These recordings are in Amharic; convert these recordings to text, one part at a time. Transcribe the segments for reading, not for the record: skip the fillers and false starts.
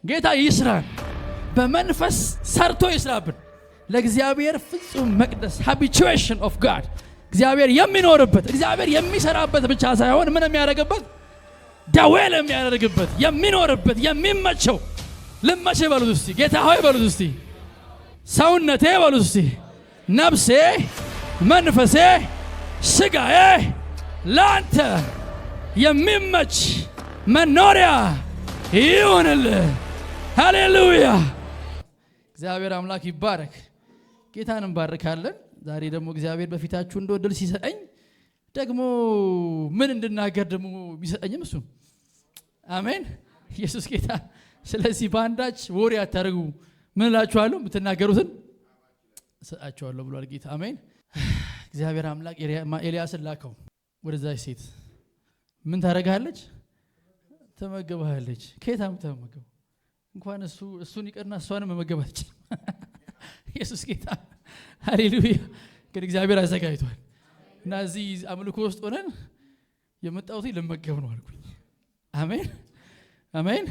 ጌታ ይስራን በመንፈስ ሰርቶ ይስራብን ለእግዚአብሔር ፍጹም መቅደስ habituation of God እግዚአብሔር የሚኖርበት እግዚአብሔር የሚሰራበት ብቻ ሳይሆን ምን የሚያደርግበት ዳዌል የሚያደርግበት የሚኖርበት የሚመቸው ልመቼ በሉት እስቲ ጌታ ሆይ በሉት እስቲ ሰውነቴ በሉት እስቲ ነፍሴ መንፈሴ ስጋዬ ላንተ የሚመች መኖሪያ ይሁንልህ። ሃሌሉያ እግዚአብሔር አምላክ ይባረክ። ጌታን እንባርካለን። ዛሬ ደግሞ እግዚአብሔር በፊታችሁ እንደወደል ሲሰጠኝ ደግሞ ምን እንድናገር ደግሞ ቢሰጠኝም እሱ አሜን ኢየሱስ ጌታ። ስለዚህ ባንዳች ወሬ አታርጉ ምን እላችኋለሁ የምትናገሩትን ሰጣችኋለሁ ብሏል ጌታ አሜን። እግዚአብሔር አምላክ ኤልያስን ላከው ወደዛች ሴት ምን ታረጋለች? ተመገባለች። ከየታም ተመገበ እንኳን እሱን ይቀርና እሷንም መመገብ አትችልም። ኢየሱስ ጌታ ሃሌሉያ። ግን እግዚአብሔር አዘጋጅቷል እና እዚህ አምልኮ ውስጥ ሆነን የመጣሁት ለመገብ ነው አልኩኝ። አሜን አሜን።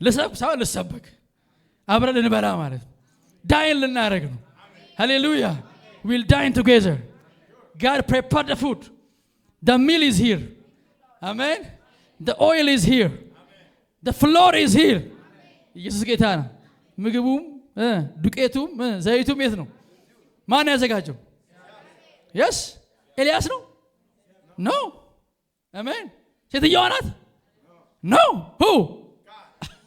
ልሰበክ አብረን እንበላ ማለት ዳይን ልናደርግ ነው። ሃሌሉያ we'll dine together. God prepared the food. The meal is here. Amen. The oil is here. The flour is here. ኢየሱስ ጌታ ነው። ምግቡም ዱቄቱም ዘይቱም የት ነው? ማን ያዘጋጀው? yes ኤልያስ ነው? no amen ሴትየዋ ናት? no who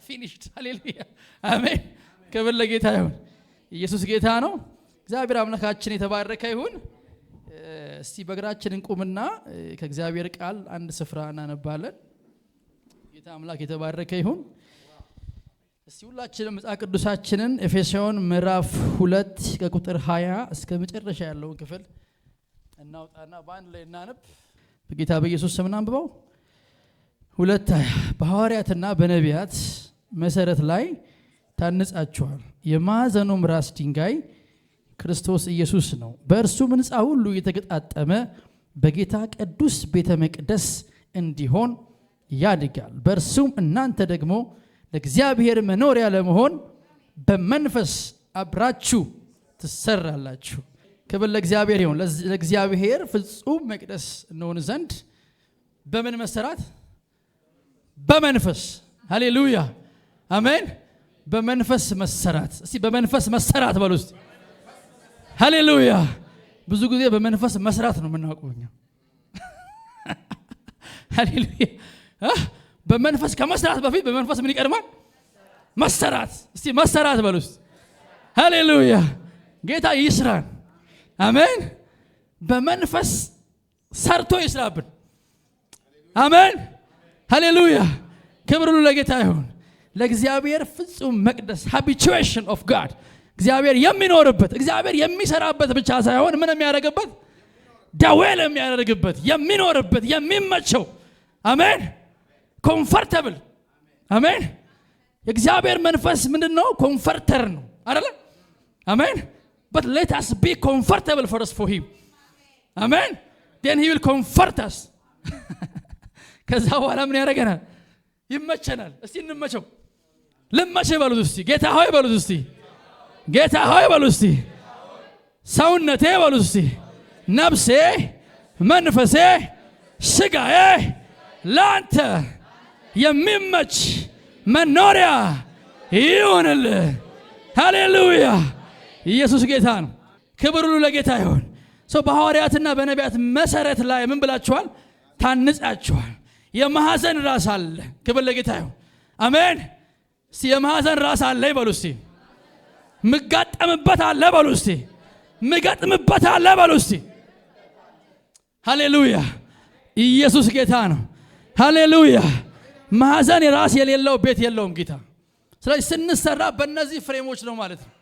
finished hallelujah amen ክብር ለጌታ ይሁን። ኢየሱስ ጌታ ነው። እግዚአብሔር አምላካችን የተባረከ ይሁን። እስቲ በእግራችን እንቁምና ከእግዚአብሔር ቃል አንድ ስፍራ እናነባለን። ጌታ አምላክ የተባረከ ይሁን። እስቲ ሁላችንም መጽሐፍ ቅዱሳችንን ኤፌሶን ምዕራፍ 2 ከቁጥር 20 እስከ መጨረሻ ያለውን ክፍል እናውጣና በአንድ ላይ እናነብ። በጌታ በኢየሱስ ስም እናንብበው። 2 በሐዋርያትና በነቢያት መሰረት ላይ ታንጻችኋል። የማዕዘኑም ራስ ድንጋይ ክርስቶስ ኢየሱስ ነው። በእርሱም ሕንጻ ሁሉ የተገጣጠመ በጌታ ቅዱስ ቤተ መቅደስ እንዲሆን ያድጋል። በእርሱም እናንተ ደግሞ ለእግዚአብሔር መኖሪያ ለመሆን በመንፈስ አብራችሁ ትሰራላችሁ። ክብር ለእግዚአብሔር ይሁን። ለእግዚአብሔር ፍጹም መቅደስ እንሆን ዘንድ በምን መሰራት? በመንፈስ ሃሌሉያ አሜን። በመንፈስ መሰራት። እስቲ በመንፈስ መሰራት በሉ እስቲ ሃሌሉያ። ብዙ ጊዜ በመንፈስ መስራት ነው የምናውቀው እኛ። ሃሌሉያ በመንፈስ ከመስራት በፊት በመንፈስ ምን ይቀድማል? መሰራት። እስቲ መሰራት በሉ እስቲ ሃሌሉያ። ጌታ ይስራን አሜን። በመንፈስ ሰርቶ ይስራብን አሜን ሃሌሉያ። ክብር ሁሉ ለጌታ ይሁን። ለእግዚአብሔር ፍጹም መቅደስ habituation of God እግዚአብሔር የሚኖርበት እግዚአብሔር የሚሰራበት ብቻ ሳይሆን ምን የሚያደርግበት ዳዌል የሚያደርግበት የሚኖርበት የሚመቸው አሜን ኮምፎርታብል አሜን። የእግዚአብሔር መንፈስ ምንድነው? ኮምፎርተር ነው አይደል? አሜን። but let us be comfortable first for him amen then he will comfort us ከዛ በኋላ ምን ያደርገናል? ይመቸናል። እስቲ እንመቸው። ልመቼ በሉት እስቲ ጌታ ሆይ በሉት እስቲ ጌታ ሆይ በሉት እስቲ ሰውነቴ በሉት እስቲ ነፍሴ መንፈሴ ስጋዬ ላንተ የሚመች መኖሪያ ይሁንልህ። ሃሌሉያ ኢየሱስ ጌታ ነው። ክብር ሁሉ ለጌታ ይሁን። በሐዋርያትና በነቢያት መሰረት ላይ ምን ብላችኋል? ታንጻችኋል። የማዕዘን ራስ አለ። ክብር ለጌታ ይሁን አሜን። እስቲ የማዕዘን ራስ አለ ይበሉ እስቲ። ምጋጠምበት አለ በሉ እስቲ። ምገጥምበት አለ በሉ እስቲ። ሃሌሉያ ኢየሱስ ጌታ ነው። ሃሌሉያ ማዕዘን ራስ የሌለው ቤት የለውም ጌታ። ስለዚህ ስንሰራ በእነዚህ ፍሬሞች ነው ማለት ነው።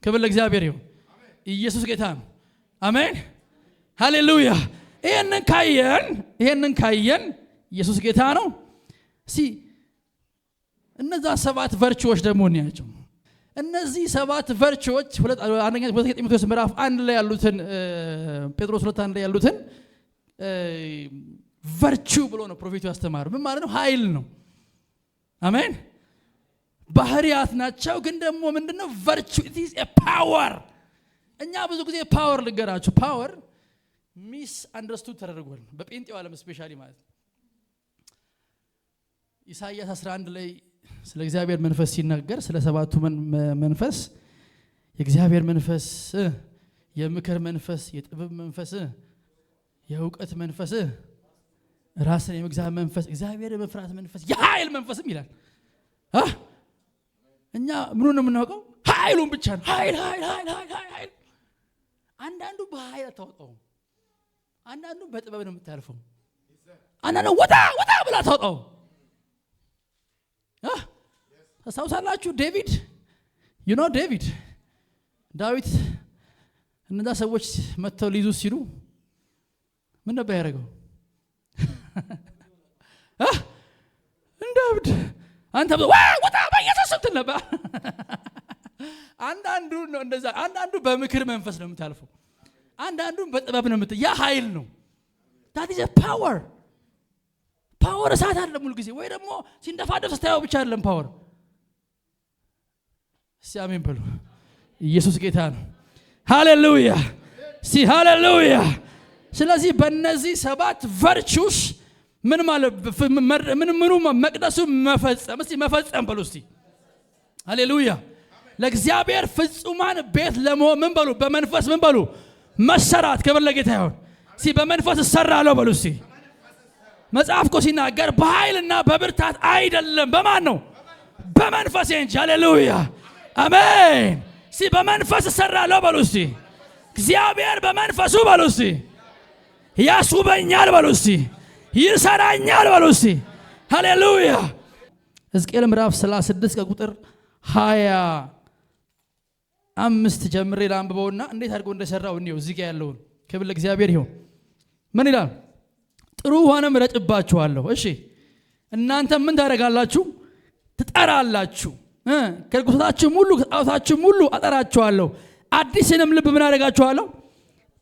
ክብር ለእግዚአብሔር ይሁን። ኢየሱስ ጌታ ነው አሜን ሃሌሉያ። ይሄንን ካየን ኢየሱስ ጌታ ነው። እነዛ 7 ቨርቹዎች ደግሞ እንያቸው። እነዚህ 7 ቨርቹዎች አንደኛ ጢሞቴዎስ ምዕራፍ 1 ላይ ያሉትን ጴጥሮስ 2:1 ላይ ያሉትን ቨርቹ ብሎ ነው ፕሮፌቱ ያስተማረው። ምን ማለት ነው? ኃይል ነው አሜን። ባህሪያት ናቸው። ግን ደግሞ ምንድነው ቨርቹ it is a power። እኛ ብዙ ጊዜ ፓወር ልገራችሁ ፓወር ሚስ አንደርስቱድ ተደርጓል በጴንጤው ዓለም ስፔሻሊ ማለት ነው። ኢሳይያስ 11 ላይ ስለ እግዚአብሔር መንፈስ ሲናገር ስለ ሰባቱ መንፈስ የእግዚአብሔር መንፈስ የምክር መንፈስ የጥበብ መንፈስ የእውቀት መንፈስ ራስን የመግዛት መንፈስ እግዚአብሔር የመፍራት መንፈስ የኃይል መንፈስም ይላል። እኛ ምኑን ነው የምናውቀው? ኃይሉን ብቻ ነው። ኃይል አንዳንዱ በኃይል አታውጣው፣ አንዳንዱ በጥበብ ነው የምታልፈው፣ አንዳንዱ ወጣ ብላ ታውጣው። ታስታውሳላችሁ ዴቪድ ዳዊት እነዛ ሰዎች መጥተው ሊይዙ ሲሉ ምን ነበር ያደረገው? እንዳብድ አንተ ወጣ በኢየሱስ ስም ነበር። አንዳንዱ ነው እንደዛ፣ አንዳንዱ በምክር መንፈስ ነው የምታልፈው፣ አንዳንዱ በጥበብ ነው ያ ኃይል ነው። that is a power እሳት አለ ሙሉ ጊዜ ወይ ደግሞ ሲንደፋደፍ ስታየው ብቻ አይደለም ፓወር። አሜን በሉ። ኢየሱስ ጌታ ነው። ሃሌሉያ ሃሌሉያ። ስለዚህ በእነዚህ 7 ቨርቹስ ምን ማለት ምኑ መቅደሱ መፈጸም መፈጸም በሉ እስቲ ሃሌሉያ። ለእግዚአብሔር ፍጹማን ቤት ለመሆን ምን በሉ በመንፈስ ምን በሉ መሰራት። ክብር ለጌታ ይሁን። በመንፈስ እሰራለሁ በሉ እስቲ። መጽሐፍ እኮ ሲናገር በኃይልና በብርታት አይደለም በማን ነው? በመንፈስ እንጂ። ሃሌሉያ አሜን። በመንፈስ እሰራለሁ በሉ እስቲ። እግዚአብሔር በመንፈሱ በሉ እስቲ ያስውበኛል በሉ እስቲ፣ ይሰራኛል በሉ እስቲ። ሃሌሉያ። ሕዝቅኤል ምዕራፍ 36 ከቁጥር 25 ጀምሬ ላንብበውና እንዴት አድርጎ እንደሰራው እንየው። እዚህ ጋር ያለውን ክብር ለእግዚአብሔር ይሁን። ምን ይላል? ጥሩ ውሃንም እረጭባችኋለሁ። እሺ እናንተ ምን ታደርጋላችሁ? ትጠራላችሁ። ከርኩሰታችሁ ሁሉ ከጣዖታችሁ ሁሉ አጠራችኋለሁ። አዲስንም ልብ ምን አደርጋችኋለሁ?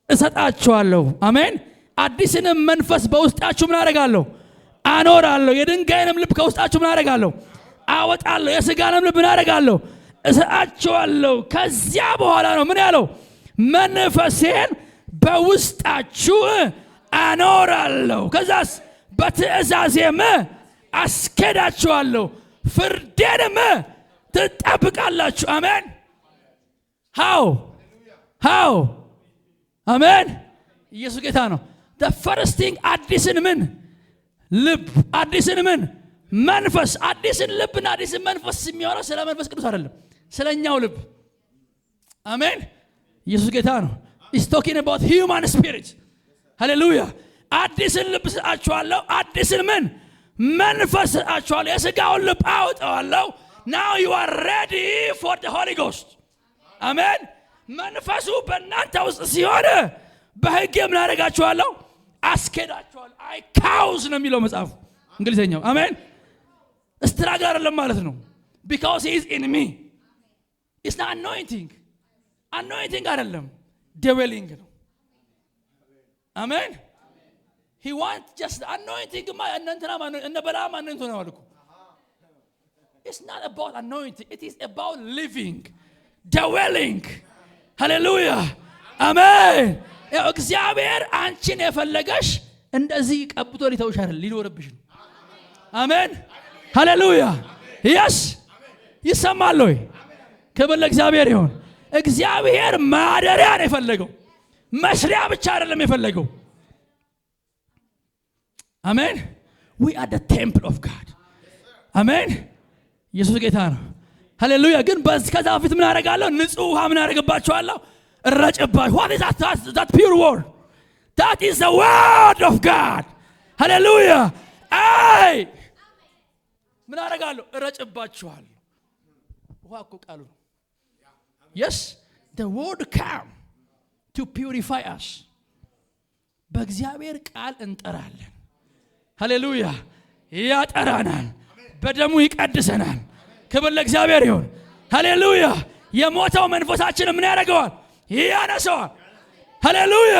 እሰጣችኋለሁ። አሜን። አዲስንም መንፈስ በውስጣችሁ ምን አደርጋለሁ? አኖራለሁ። የድንጋይንም ልብ ከውስጣችሁ ምን አደርጋለሁ? አወጣለሁ። የሥጋንም ልብ ምን አደርጋለሁ? እሰጣችኋለሁ። ከዚያ በኋላ ነው ምን ያለው? መንፈሴን በውስጣችሁ አኖራለሁ። ከዛስ በትእዛዜም አስኬዳችኋለሁ፣ ፍርዴንም ትጠብቃላችሁ። አሜን። ሃው አሜን። ኢየሱስ ጌታ ነው። the first thing አዲስን ምን ልብ፣ አዲስን ምን መንፈስ። አዲስን ልብና አዲስን መንፈስ የሚያወራው ስለ መንፈስ ቅዱስ አይደለም፣ ስለኛው ልብ። አሜን። ኢየሱስ ጌታ ነው። is talking about human spirit። ሃሌሉያ። አዲስን ልብ ሰጣችኋለሁ፣ አዲስን ምን መንፈስ ሰጣችኋለሁ፣ የሥጋውን ልብ አውጣዋለሁ። now you are ready for the Holy Ghost። አሜን። መንፈሱ በእናንተ ውስጥ ሲሆን በሕግ ምን አደርጋችኋለሁ? አስኬዳችኋለሁ። አይ ካውዝ ነው የሚለው መጽሐፉ እንግሊዘኛው። አሜን። ስትራግል አይደለም ማለት ነው። because he is in me it's not anointing አይደለም፣ dwelling ነው። አሜን። he want just anointing እነ በለዓም anointing ነው አልኩ። it's not about anointing, it is about living, dwelling። ሃሌሉያ አሜን። እግዚአብሔር አንቺን የፈለገሽ እንደዚህ ቀብቶ ሊተውሽ አይደል፣ ሊኖርብሽ ነው። አሜን ሃሌሉያ። yes ይሰማል ወይ? ክብር ለእግዚአብሔር ይሁን። እግዚአብሔር ማደሪያ ነው የፈለገው፣ መስሪያ ብቻ አይደለም የፈለገው። አሜን። we are the temple of God። አሜን። ኢየሱስ ጌታ ነው። ሃሌሉያ። ግን ከዛ በፊት ምን አደርጋለሁ? ንጹህ ውሃ ምን አደርግባችኋለሁ? እረጭባችሁ። what is that pure word? that is the word of God። ሃሌሉያ። አይ ምን አደርጋለሁ? እረጭባችኋለሁ። ውሃ እኮ ቃሉ ነው። yes the word come to purify us። በእግዚአብሔር ቃል እንጠራለን። ሃሌሉያ። ያጠራናል፣ በደሙ ይቀድሰናል። ክብር ለእግዚአብሔር ይሁን። ሃሌሉያ። የሞተው መንፈሳችን ምን ያደርገዋል? ያነሳዋል። ሃሌሉያ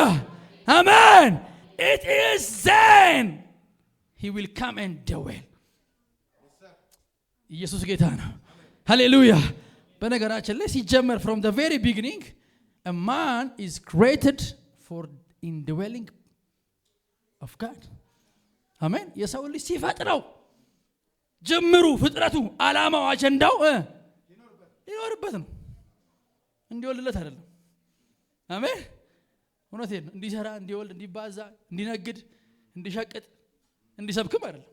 አሜን። it is then he will come and dwell። ኢየሱስ ጌታ ነው። ሃሌሉያ። በነገራችን ላይ ሲጀመር from the very beginning a man is created for indwelling of God. አሜን። የሰው ልጅ ሲፈጥረው ጅምሩ ፍጥረቱ ዓላማው አጀንዳው ሊኖርበት ነው፣ እንዲወልድለት አይደለም። አሜን። እውነቴን ነው። እንዲሰራ፣ እንዲወልድ፣ እንዲባዛ፣ እንዲነግድ፣ እንዲሸቅጥ፣ እንዲሰብክም አይደለም፣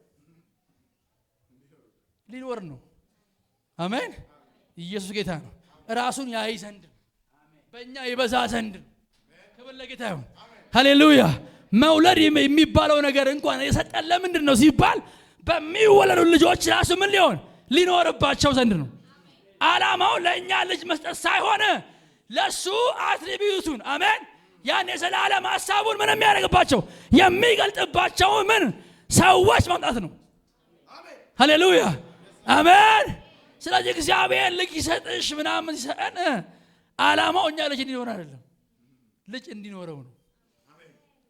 ሊኖር ነው። አሜን። ኢየሱስ ጌታ ነው። ራሱን ያይ ዘንድ በእኛ ይበዛ ዘንድ ክብር ለጌታ ይሁን። ሃሌሉያ። መውለድ የሚባለው ነገር እንኳን የሰጠን ለምንድን ነው ሲባል በሚወለዱ ልጆች ራሱ ምን ሊሆን ሊኖርባቸው ዘንድ ነው። ዓላማው ለእኛ ልጅ መስጠት ሳይሆን ለሱ አትሪቢዩቱን አሜን ያን የዘላለም ሐሳቡን ምን የሚያደርግባቸው የሚገልጥባቸው ምን ሰዎች ማምጣት ነው። ሃሌሉያ አሜን። ስለዚህ እግዚአብሔር ልጅ ይሰጥሽ ምናምን ሲሰጠን ዓላማው እኛ ልጅ እንዲኖር አይደለም፣ ልጅ እንዲኖረው ነው።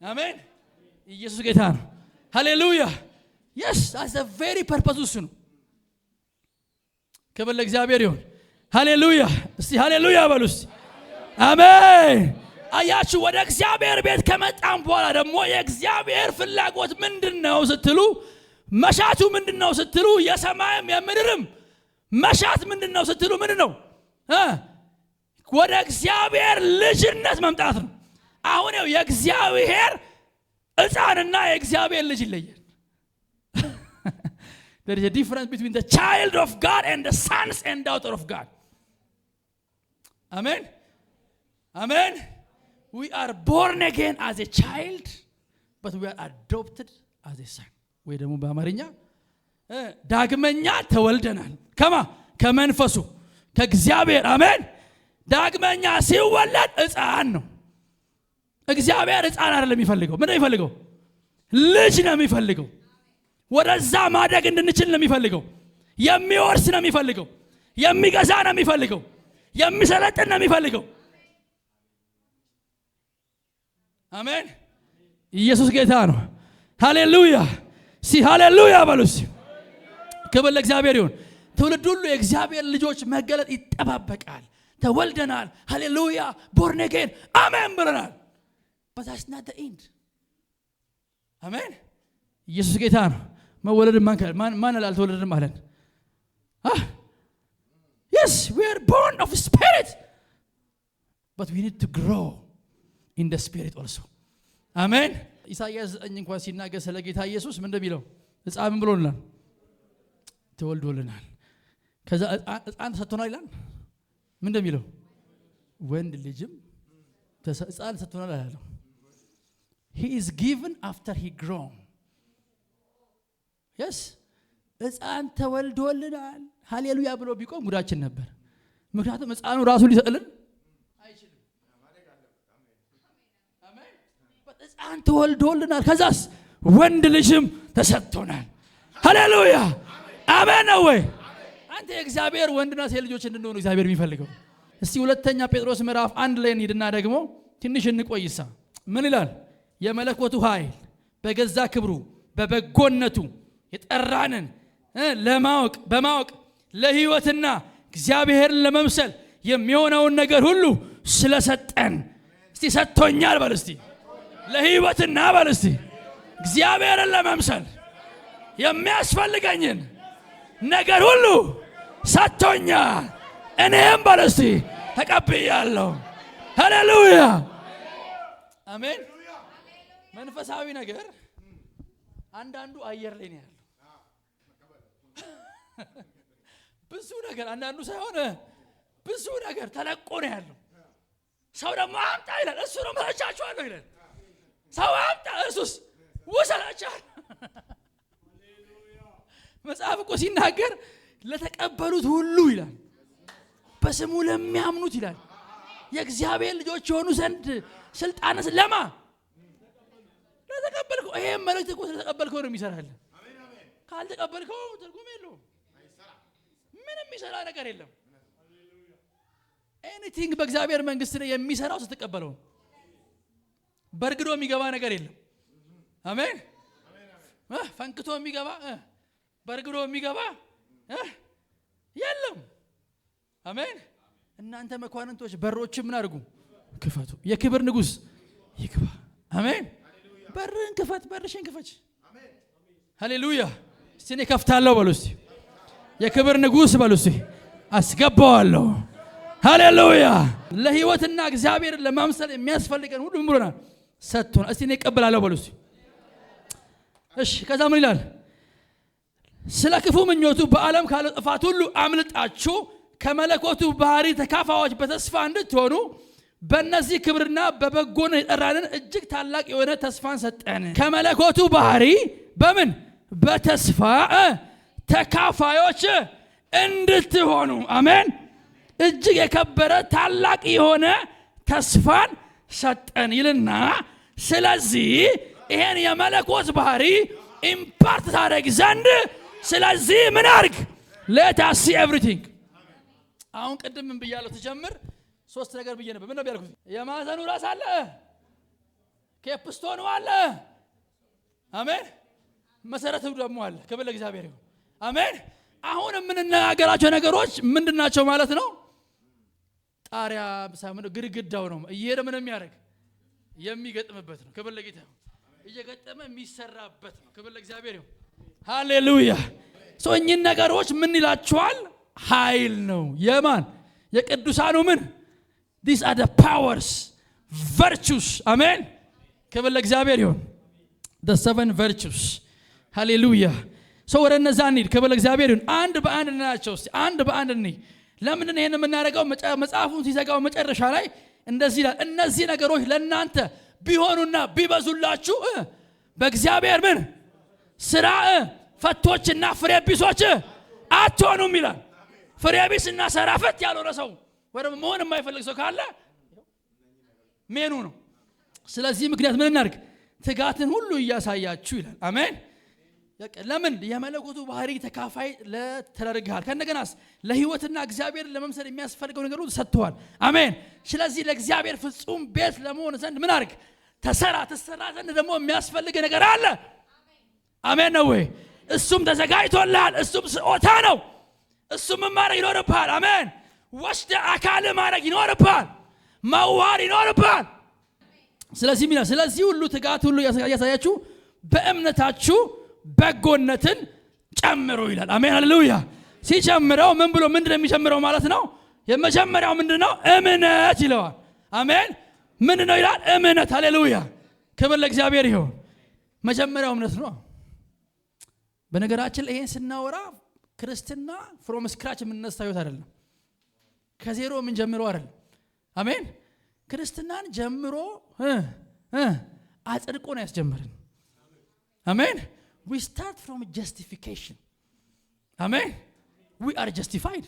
አሜን። ኢየሱስ ጌታ ነው። ሃሌሉያ yes that's the very purpose እሱ ነው። ክብር ለእግዚአብሔር ይሁን። ሃሌሉያ። እስቲ ሃሌሉያ በሉ እስቲ አሜን። አያችሁ ወደ እግዚአብሔር ቤት ከመጣን በኋላ ደግሞ የእግዚአብሔር ፍላጎት ምንድነው ስትሉ መሻቱ ምንድነው ስትሉ የሰማይም የምድርም መሻት ምንድነው ስትሉ ምንድነው ወደ እግዚአብሔር ልጅነት መምጣት ነው። አሁን የእግዚአብሔር ሕፃንና የእግዚአብሔር ልጅ ይለያል። There is a difference between the child of God and the sons and daughter of God. Amen. Amen. We are born again as a child, but we are adopted as a son. ወይ ደግሞ በአማርኛ ዳግመኛ ተወልደናል። ከመንፈሱ ከእግዚአብሔር አሜን። ዳግመኛ ሲወለድ ሕፃን ነው። እግዚአብሔር ሕፃን አይደለም የሚፈልገው። ምን ነው የሚፈልገው? ልጅ ነው የሚፈልገው። ወደዛ ማደግ እንድንችል ነው የሚፈልገው። የሚወርስ ነው የሚፈልገው። የሚገዛ ነው የሚፈልገው። የሚሰለጥን ነው የሚፈልገው። አሜን። ኢየሱስ ጌታ ነው። ሃሌሉያ ሃሌሉያ በሉስ። ክብር ለእግዚአብሔር ይሁን። ትውልድ ሁሉ የእግዚአብሔር ልጆች መገለጥ ይጠባበቃል። ተወልደናል። ሃሌሉያ ቦርን አጌን አሜን ብለናል። but that's not the end. አሜን። ኢየሱስ ጌታ ነው። መወለድ ማን አልተወለደም አለን? yes we are born of spirit but we need to grow in the spirit also. አሜን። ኢሳይያስ 9 እንኳን ሲናገር ስለ ጌታ ኢየሱስ ምን እንደሚለው ሕፃን ብሎልናል፣ ተወልዶልናል፣ ከዛ ሕፃን ተሰጥቶናል ይላል። ምን እንደሚለው ወንድ ልጅም ሕፃን ተሰጥቶናል አላለም። he is given after he grown. yes ሕፃን ተወልዶልናል ሃሌሉያ ብሎ ቢቆም ጉዳችን ነበር። ምክንያቱም ሕፃኑ ራሱ ሊሰጥልን አይችልም። አሜን። ሕፃን ተወልዶልናል፣ ከዛስ ወንድ ልጅም ተሰጥቶናል። ሃሌሉያ አሜን ነው ወይ? አንተ የእግዚአብሔር ወንድና ሴት ልጆች እንድንሆኑ እግዚአብሔር የሚፈልገው። እስቲ ሁለተኛ ጴጥሮስ ምዕራፍ 1 ላይ እንሂድና ደግሞ ትንሽ እንቆይሳ። ምን ይላል? የመለኮቱ ኃይል በገዛ ክብሩ በበጎነቱ የጠራንን በማወቅ ለሕይወትና እግዚአብሔርን ለመምሰል የሚሆነውን ነገር ሁሉ ስለሰጠን። እስቲ ሰጥቶኛል በል እስቲ። ለሕይወትና በል እስቲ እግዚአብሔርን ለመምሰል የሚያስፈልገኝን ነገር ሁሉ ሰጥቶኛል። እኔም በል እስቲ ተቀብያለሁ። ሃሌሉያ አሜን። መንፈሳዊ ነገር አንዳንዱ አየር ላይ ነው ያለው። ብዙ ነገር አንዳንዱ ሳይሆን ብዙ ነገር ተለቆ ነው ያለው። ሰው ደግሞ አምጣ ይላል፣ እሱ ነው መቻቻለሁ ይላል። ሰው አምጣ፣ እሱስ ወሰላቻል። መጽሐፍ እኮ ሲናገር ለተቀበሉት ሁሉ ይላል፣ በስሙ ለሚያምኑት ይላል የእግዚአብሔር ልጆች የሆኑ ዘንድ ስልጣንስ ለማ ለተቀበልከው። ይሄ መልእክት እኮ ስለተቀበልከው ነው የሚሰራልህ። ካልተቀበልከው ትርጉም የለውም። ምንም የሚሰራ ነገር የለም። ኤኒቲንግ በእግዚአብሔር መንግስት ላይ የሚሰራው ስትቀበለው። በርግዶ የሚገባ ነገር የለም። አሜን። ፈንክቶ የሚገባ በርግዶ የሚገባ የለም። አሜን። እናንተ መኳንንቶች በሮች ምን አድርጉ? ክፈቱ፣ የክብር ንጉሥ ይግባ። አሜን። በርን ክፈት፣ በርሽን ክፈች። ሃሌሉያ። እስቲ እኔ ከፍታለሁ በሉ እስቲ። የክብር ንጉሥ በሉ እስቲ። አስገባዋለሁ። ሃሌሉያ። ለህይወትና እግዚአብሔርን ለማምሰል የሚያስፈልገን ሁሉ ምን ብሎናል? ሰጥቶናል። እስቲ እኔ እቀበላለሁ በሉ እስቲ። እሺ፣ ከዛ ምን ይላል? ስለ ክፉ ምኞቱ በዓለም ካለው ጥፋት ሁሉ አምልጣችሁ ከመለኮቱ ባህሪ ተካፋዮች በተስፋ እንድትሆኑ በእነዚህ ክብርና በበጎነት የጠራንን እጅግ ታላቅ የሆነ ተስፋን ሰጠን። ከመለኮቱ ባህሪ በምን? በተስፋ ተካፋዮች እንድትሆኑ። አሜን። እጅግ የከበረ ታላቅ የሆነ ተስፋን ሰጠን ይልና ስለዚህ ይሄን የመለኮት ባህሪ ኢምፓርት ታደርግ ዘንድ ስለዚህ ምን አድርግ? let us see everything። አሁን ቅድም ምን ብያለሁ? ትጀምር ሶስት ነገር ብዬ ነበር። ምን ነው ያልኩት? የማዕዘኑ ራስ አለ፣ ኬፕስቶኑ አለ፣ አሜን። መሰረቱ ደግሞ አለ። ክብር ለእግዚአብሔር ይሁን። አሜን። አሁን የምንነጋገራቸው ነገሮች ምንድናቸው ማለት ነው? ጣሪያ ሳይሆን ግድግዳው ነው እየሄደ ምን የሚያደርግ የሚገጥምበት ነው። ክብር ለጌታ ይሁን። እየገጠመ የሚሰራበት ነው። ክብር ለእግዚአብሔር ይሁን። ሃሌሉያ። እኚህን ነገሮች ምን ይላቸዋል? ኃይል ነው። የማን? የቅዱሳኑ ምን? these are the powers, virtues። አሜን። ክብር ለእግዚአብሔር ይሁን። the seven virtues። ሃሌሉያ። ወደ እነዛ እንሂድ። ክብር ለእግዚአብሔር ይሁን። አንድ በአንድ እናያቸው እስቲ። አንድ በአንድ እንሂድ። ለምንድን ነው ይሄን የምናደርገው? መጽሐፉን ሲዘጋው መጨረሻ ላይ እንደዚህ ይላል፣ እነዚህ ነገሮች ለእናንተ ቢሆኑና ቢበዙላችሁ በእግዚአብሔር ምን ስራ ፈቶችና ፍሬ ቢሶች አትሆኑም ይላል። ፍሬ ቢስና ሰራ ፈት ያልሆነ ሰው ወይም መሆን የማይፈልግ ሰው ካለ ሜኑ ነው። ስለዚህ ምክንያት ምን እናድርግ? ትጋትን ሁሉ እያሳያችሁ ይላል። አሜን። ለምን? የመለኮቱ ባህሪ ተካፋይ ለተደርጋል። ከነገናስ ለህይወትና እግዚአብሔር ለመምሰል የሚያስፈልገው ነገር ሁሉ ሰጥቷል። አሜን። ስለዚህ ለእግዚአብሔር ፍጹም ቤት ለመሆን ዘንድ ምን አድርግ? ተሰራ ዘንድ ደግሞ የሚያስፈልግ ነገር አለ። አሜን ነው ወይ? እሱም ተዘጋጅቶልሃል። እሱም ስጦታ ነው። እሱም ማድረግ ይኖርብሃል። አሜን። ወስደ አካል ማድረግ ይኖርብሃል። መዋር ይኖርብሃል። ስለዚህ ሁሉ ትጋት ሁሉ ያሳያችሁ በእምነታችሁ በጎነትን ጨምሩ ይላል። አሜን ሃሌሉያ። ሲጨምረው ምን ብሎ ምንድነው የሚጨምረው ማለት ነው? የመጀመሪያው ምንድነው? እምነት ይለዋል። አሜን። ምንድነው ይላል? እምነት። ሃሌሉያ። ክብር ለእግዚአብሔር ይሁን። መጀመሪያው እምነት ነው። በነገራችን ላይ ይሄን ስናወራ ክርስትና ፍሮም ስክራች የምንነሳው ህይወት አይደለም። ከዜሮ ምን ጀምሮ አይደለም። አሜን። ክርስትናን ጀምሮ አጽድቆ ነው ያስጀመረን። አሜን። we start from justification. አሜን። we are justified.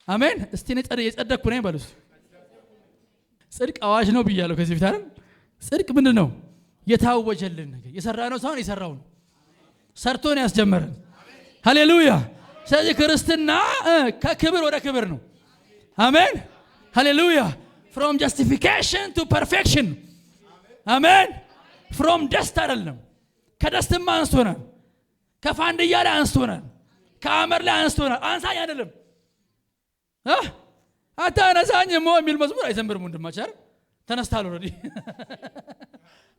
አሜን። እስቲ የጸደቅኩ ነኝ በሉስ። ጽድቅ አዋጅ ነው ብያለሁ ከዚህ በፊት አይደል? ጽድቅ ምንድን ነው? የታወጀልን ነገር የሰራነው ሳይሆን የሰራው ነው። ሰርቶ ነው ያስጀመረን። ሃሌሉያ። ስለዚህ ክርስትና ከክብር ወደ ክብር ነው። አሜን ሃሌሉያ። from justification to perfection። አሜን። from ደስታ አይደለም፣ ከደስትማ አንስቶናል። ከፋንድያ ላይ አንስቶናል። ከአመር ላይ አንስቶናል። አንሳኝ አይደለም። አታነሳኝ ሞ የሚል መዝሙር አይዘምርም ወንድማችን። ተነስታል ኦሬዲ።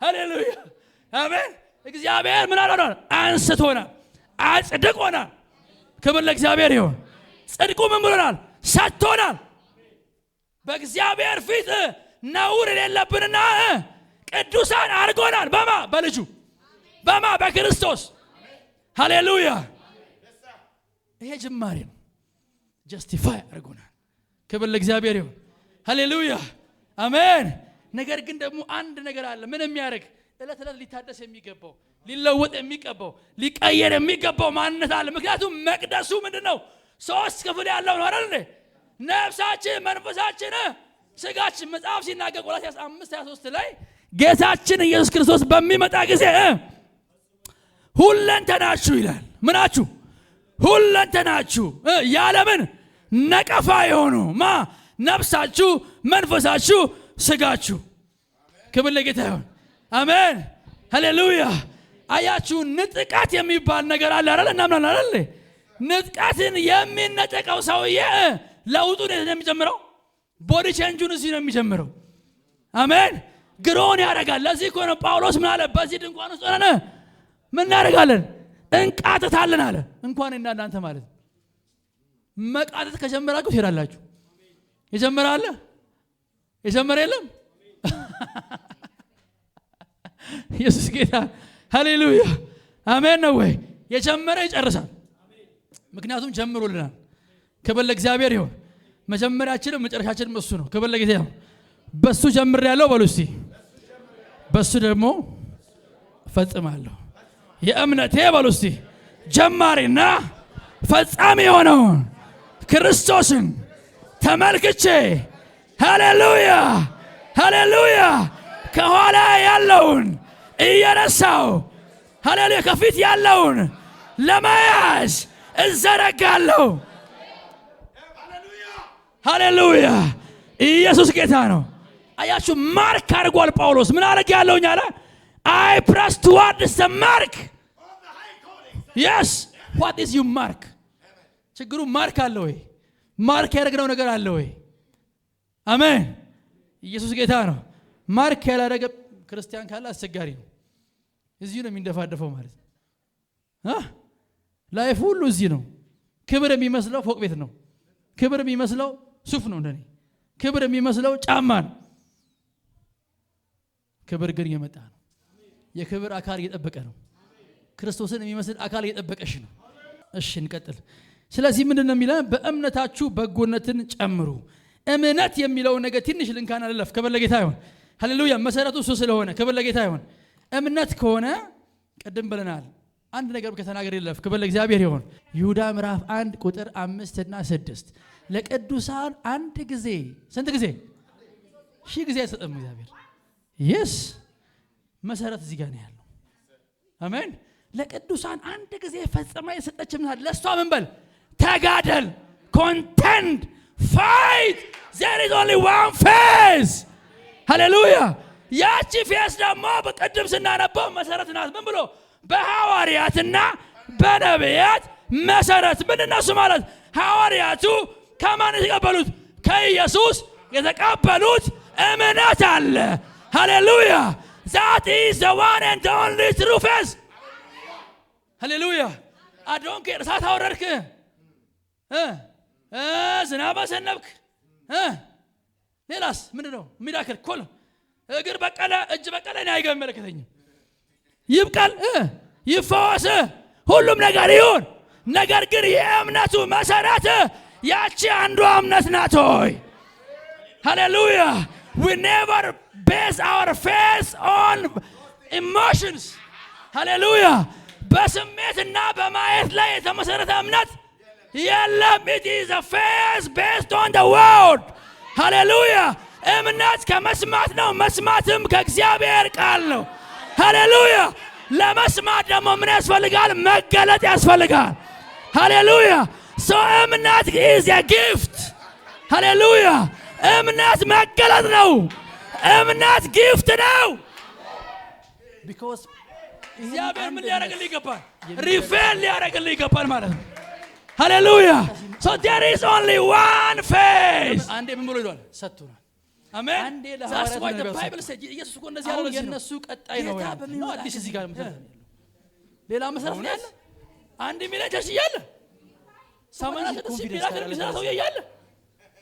ሃሌሉያ አሜን። እግዚአብሔር ምን አለናል? አንስቶናል፣ አጽድቆናል። ክብር ለእግዚአብሔር ይሁን። ጽድቁ ምን ብሎናል? ሰጥቶናል። በእግዚአብሔር ፊት ነውር የሌለብንና ቅዱሳን አድርጎናል። በማ በልጁ በማ በክርስቶስ። ሃሌሉያ። ይሄ ጅማሬ ነው። ጀስቲፋይ አድርጎናል። ክብር ለእግዚአብሔር ይሁን። ሃሌሉያ አሜን። ነገር ግን ደግሞ አንድ ነገር አለ። ምን የሚያደርግ እለት እለት ሊታደስ የሚገባው ሊለወጥ የሚገባው ሊቀየር የሚገባው ማንነት አለ። ምክንያቱም መቅደሱ ምንድነው? ሶስት ክፍል ያለው ነው አይደል? ነፍሳችን፣ መንፈሳችን፣ ስጋችን። መጽሐፍ ሲናገር ቆላስይስ 5:23 ላይ ጌታችን ኢየሱስ ክርስቶስ በሚመጣ ጊዜ ሁለንተናችሁ ይላል። ምናችሁ? ሁለንተናችሁ ያለምን ነቀፋ የሆኑ ነፍሳችሁ፣ መንፈሳችሁ፣ ስጋችሁ። ክብር ለጌታ ይሁን። አሜን ሃሌሉያ። አያችሁ ንጥቀት የሚባል ነገር አለ አይደል? እናምናለን አይደል? ንጥቀትን የሚነጠቀው ሰውዬ ለውጡን ነው የሚጀምረው። ቦዲ ቼንጁን እዚህ ነው የሚጀምረው። አሜን። ግሮን ያደርጋል። ለዚህ እኮ ነው ጳውሎስ ምን አለ? በዚህ ድንኳን ውስጥ ሆነን ምን እናደርጋለን? እንቃተታለን አለ። እንኳን እናንተ ማለት መቃተት ከጀመራችሁ ትሄዳላችሁ። የጀመረ አለ? የጀመረ የለም? ኢየሱስ ጌታ ሃሌሉያ አሜን ነው ወይ? የጀመረ ይጨርሳል። ምክንያቱም ጀምሮልናል። ክብር ለእግዚአብሔር ይሁን። መጀመሪያችንም መጨረሻችንም እሱ ነው። ክብር ለጌታ ይሁን። በሱ ጀምሬያለሁ በሉ እስቲ። በሱ ደግሞ ፈጽማለሁ። የእምነቴ በሉ እስቲ ጀማሪና ፈጻሚ የሆነውን ክርስቶስን ተመልክቼ ሃሌሉያ ሃሌሉያ ከኋላ ያለውን እየረሳው ሃሌሉያ ከፊት ያለውን ለመያዝ እዘረጋለሁ። ሃሌሉያ ኢየሱስ ጌታ ነው። አያችሁ ማርክ አድርጓል ጳውሎስ። ምን አረግ ያለውኝ አለ? I press towards the mark. Yes. What is your mark? ችግሩ ማርክ አለ ወይ? ማርክ ያደረግነው ነገር አለ ወይ? አሜን። ኢየሱስ ጌታ ነው። ማርክ ያላደረገ ክርስቲያን ካለ አስቸጋሪ ነው። እዚሁ ነው የሚንደፋደፈው ማለት ነው። ላይፍ ሁሉ እዚህ ነው። ክብር የሚመስለው ፎቅ ቤት ነው። ክብር የሚመስለው ሱፍ ነው። እንደኔ ክብር የሚመስለው ጫማ ነው። ክብር ግን እየመጣ ነው። የክብር አካል እየጠበቀ ነው። ክርስቶስን የሚመስል አካል እየጠበቀሽ ነው። እሺ እንቀጥል። ስለዚህ ምንድነው የሚለው? በእምነታችሁ በጎነትን ጨምሩ። እምነት የሚለው ነገር ትንሽ ልንካና ለለፍ። ክብር ለጌታ ይሁን። ሃሌሉያ። መሰረቱ እሱ ስለሆነ ክብር ለጌታ ይሁን። እምነት ከሆነ ቅድም ብለናል። አንድ ነገር ከተናገር ይለፍ። ክብር ለእግዚአብሔር ይሁን። ይሁዳ ምዕራፍ 1 ቁጥር 5 እና 6 ለቅዱሳን አንድ ጊዜ ስንት ጊዜ? ሺህ ጊዜ አይሰጥም እግዚአብሔር። yes መሰረት እዚህ ጋር ነው ያለው። አሜን። ለቅዱሳን አንድ ጊዜ ፈጽማ የሰጠችም ናት። ለሷ ምን በል? ተጋደል፣ contend, fight. there is only one phase. ሃሌሉያ። ያቺ ፌስ ደግሞ በቀደም ስናነበው መሰረት ናት። ምን ብሎ? በሐዋርያትና በነቢያት መሰረት። ምንድነው ማለት? ሐዋርያቱ ከማን የተቀበሉት? ከኢየሱስ የተቀበሉት እምነት አለ። ሃሌሉያ። that is the one and only true faith. ሃሌሉያ። አዶን ከእሳት አወረድክ፣ ዝናብ አዘነብክ፣ ሌላስ ምንድነው? ሚራክል ኮል እግር በቀለ፣ እጅ በቀለ፣ እኔ አይመለከተኝም። ይብቀል፣ ይፈወስ፣ ሁሉም ነገር ይሁን። ነገር ግን የእምነቱ መሰረት ያቺ አንዷ እምነት ናት። ሆይ ሃሌሉያ። we never base our faith on emotions. ሃሌሉያ። በስሜትና በማየት ላይ የተመሰረተ እምነት የለም። it is a faith based on the word. ሃሌሉያ። እምነት ከመስማት ነው፣ መስማትም ከእግዚአብሔር ቃል ነው። ሃሌሉያ። ለመስማት ደግሞ ምን ያስፈልጋል? መገለጥ ያስፈልጋል። ሃሌሉያ። so እምነት is a gift. ሃሌሉያ። እምነት መገለጥ ነው። እምነት ጊፍት ነው። because እግዚአብሔር ምን ሊያደርግልህ ይገባል? ሪፌል ሊያደርግልህ ይገባል ማለት ነው። ሃሌሉያ። so there is only one phase. አንዴ ምን ብሎ ይሏል? ሰጥቶናል። አሜን። አንዴ ለሐዋርያት ነው ባይብል ሰጂ ኢየሱስ እኮ እንደዚህ ያለው የነሱ ቀጣይ ነው ያለው። አዲስ እዚህ ጋር መሰረት ነው። ሌላ መሰረት ነው ያለ። አንድ ሚሊዮን ቸርች እያለ 86 ሚራክል የሚሰራ ሰው እያለ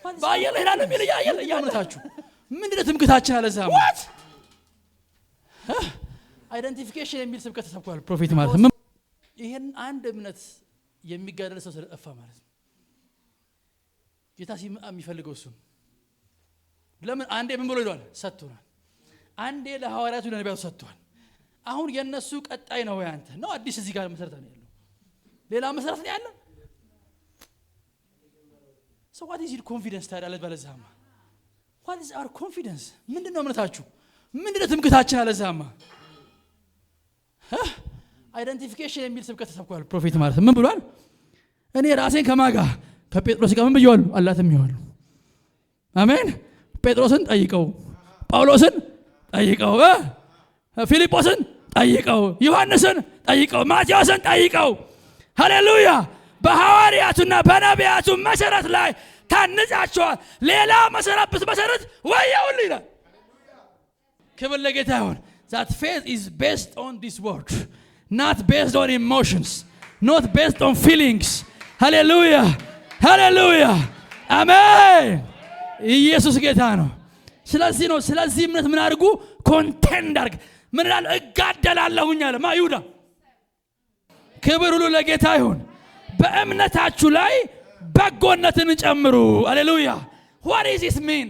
ባየለ ሄዳለ ሚል እያለ እያመታችሁ ምንድነው ትምክታችን አለ ዛማ አይደንቲፊኬሽን የሚል ስብከት ተሰብኳል። ፕሮፌት ማለት ምን? ይሄን አንድ እምነት የሚጋደል ሰው ስለጠፋ ማለት ነው። ጌታ የሚፈልገው እሱ ለምን? አንዴ ምን ብሎ ይሏል? ሰጥቶናል። አንዴ ለሐዋርያቱ ለነቢያቱ ሰጥቷል። አሁን የነሱ ቀጣይ ነው ያንተ ነው። አዲስ እዚህ ጋር መሰረት ነው ያለው። ሌላ መሰረት ነው ያለው። so what is your confidence ታዲያ? ለበለዛማ what is our confidence? ምንድነው እምነታችሁ? ምንድነው ትምክታችን? አለዛማ አይደንቲፊኬሽን የሚል ስብከት ተሰብኳል። ፕሮፌት ማለት ምን ብሏል? እኔ ራሴን ከማጋ ከጴጥሮስ ጋር ምን ብየዋለሁ? አላትም ይዋሉ። አሜን። ጴጥሮስን ጠይቀው፣ ጳውሎስን ጠይቀው፣ ፊልጶስን ጠይቀው፣ ዮሐንስን ጠይቀው፣ ማቴዎስን ጠይቀው። ሃሌሉያ። በሐዋርያቱና በነቢያቱ መሰረት ላይ ታንጻቸዋል። ሌላ መሰረት ብትመሰርት ወየውልህ ይላል። ክብር ለጌታ ይሁን። That faith is based on this word, not based on emotions, not based on feelings. Hallelujah, hallelujah, amen. ኢየሱስ ጌታ ነው። ስለዚህ እምነት ምን አድርጉ? ኮንቴንድ አድርግ። ምን ይላል? እጋደላለሁኝ አለ ማ ይሁዳ። ክብር ሁሉ ለጌታ ይሁን። በእምነታችሁ ላይ በጎነትን ጨምሩ። ሃሌሉያ። what does this mean?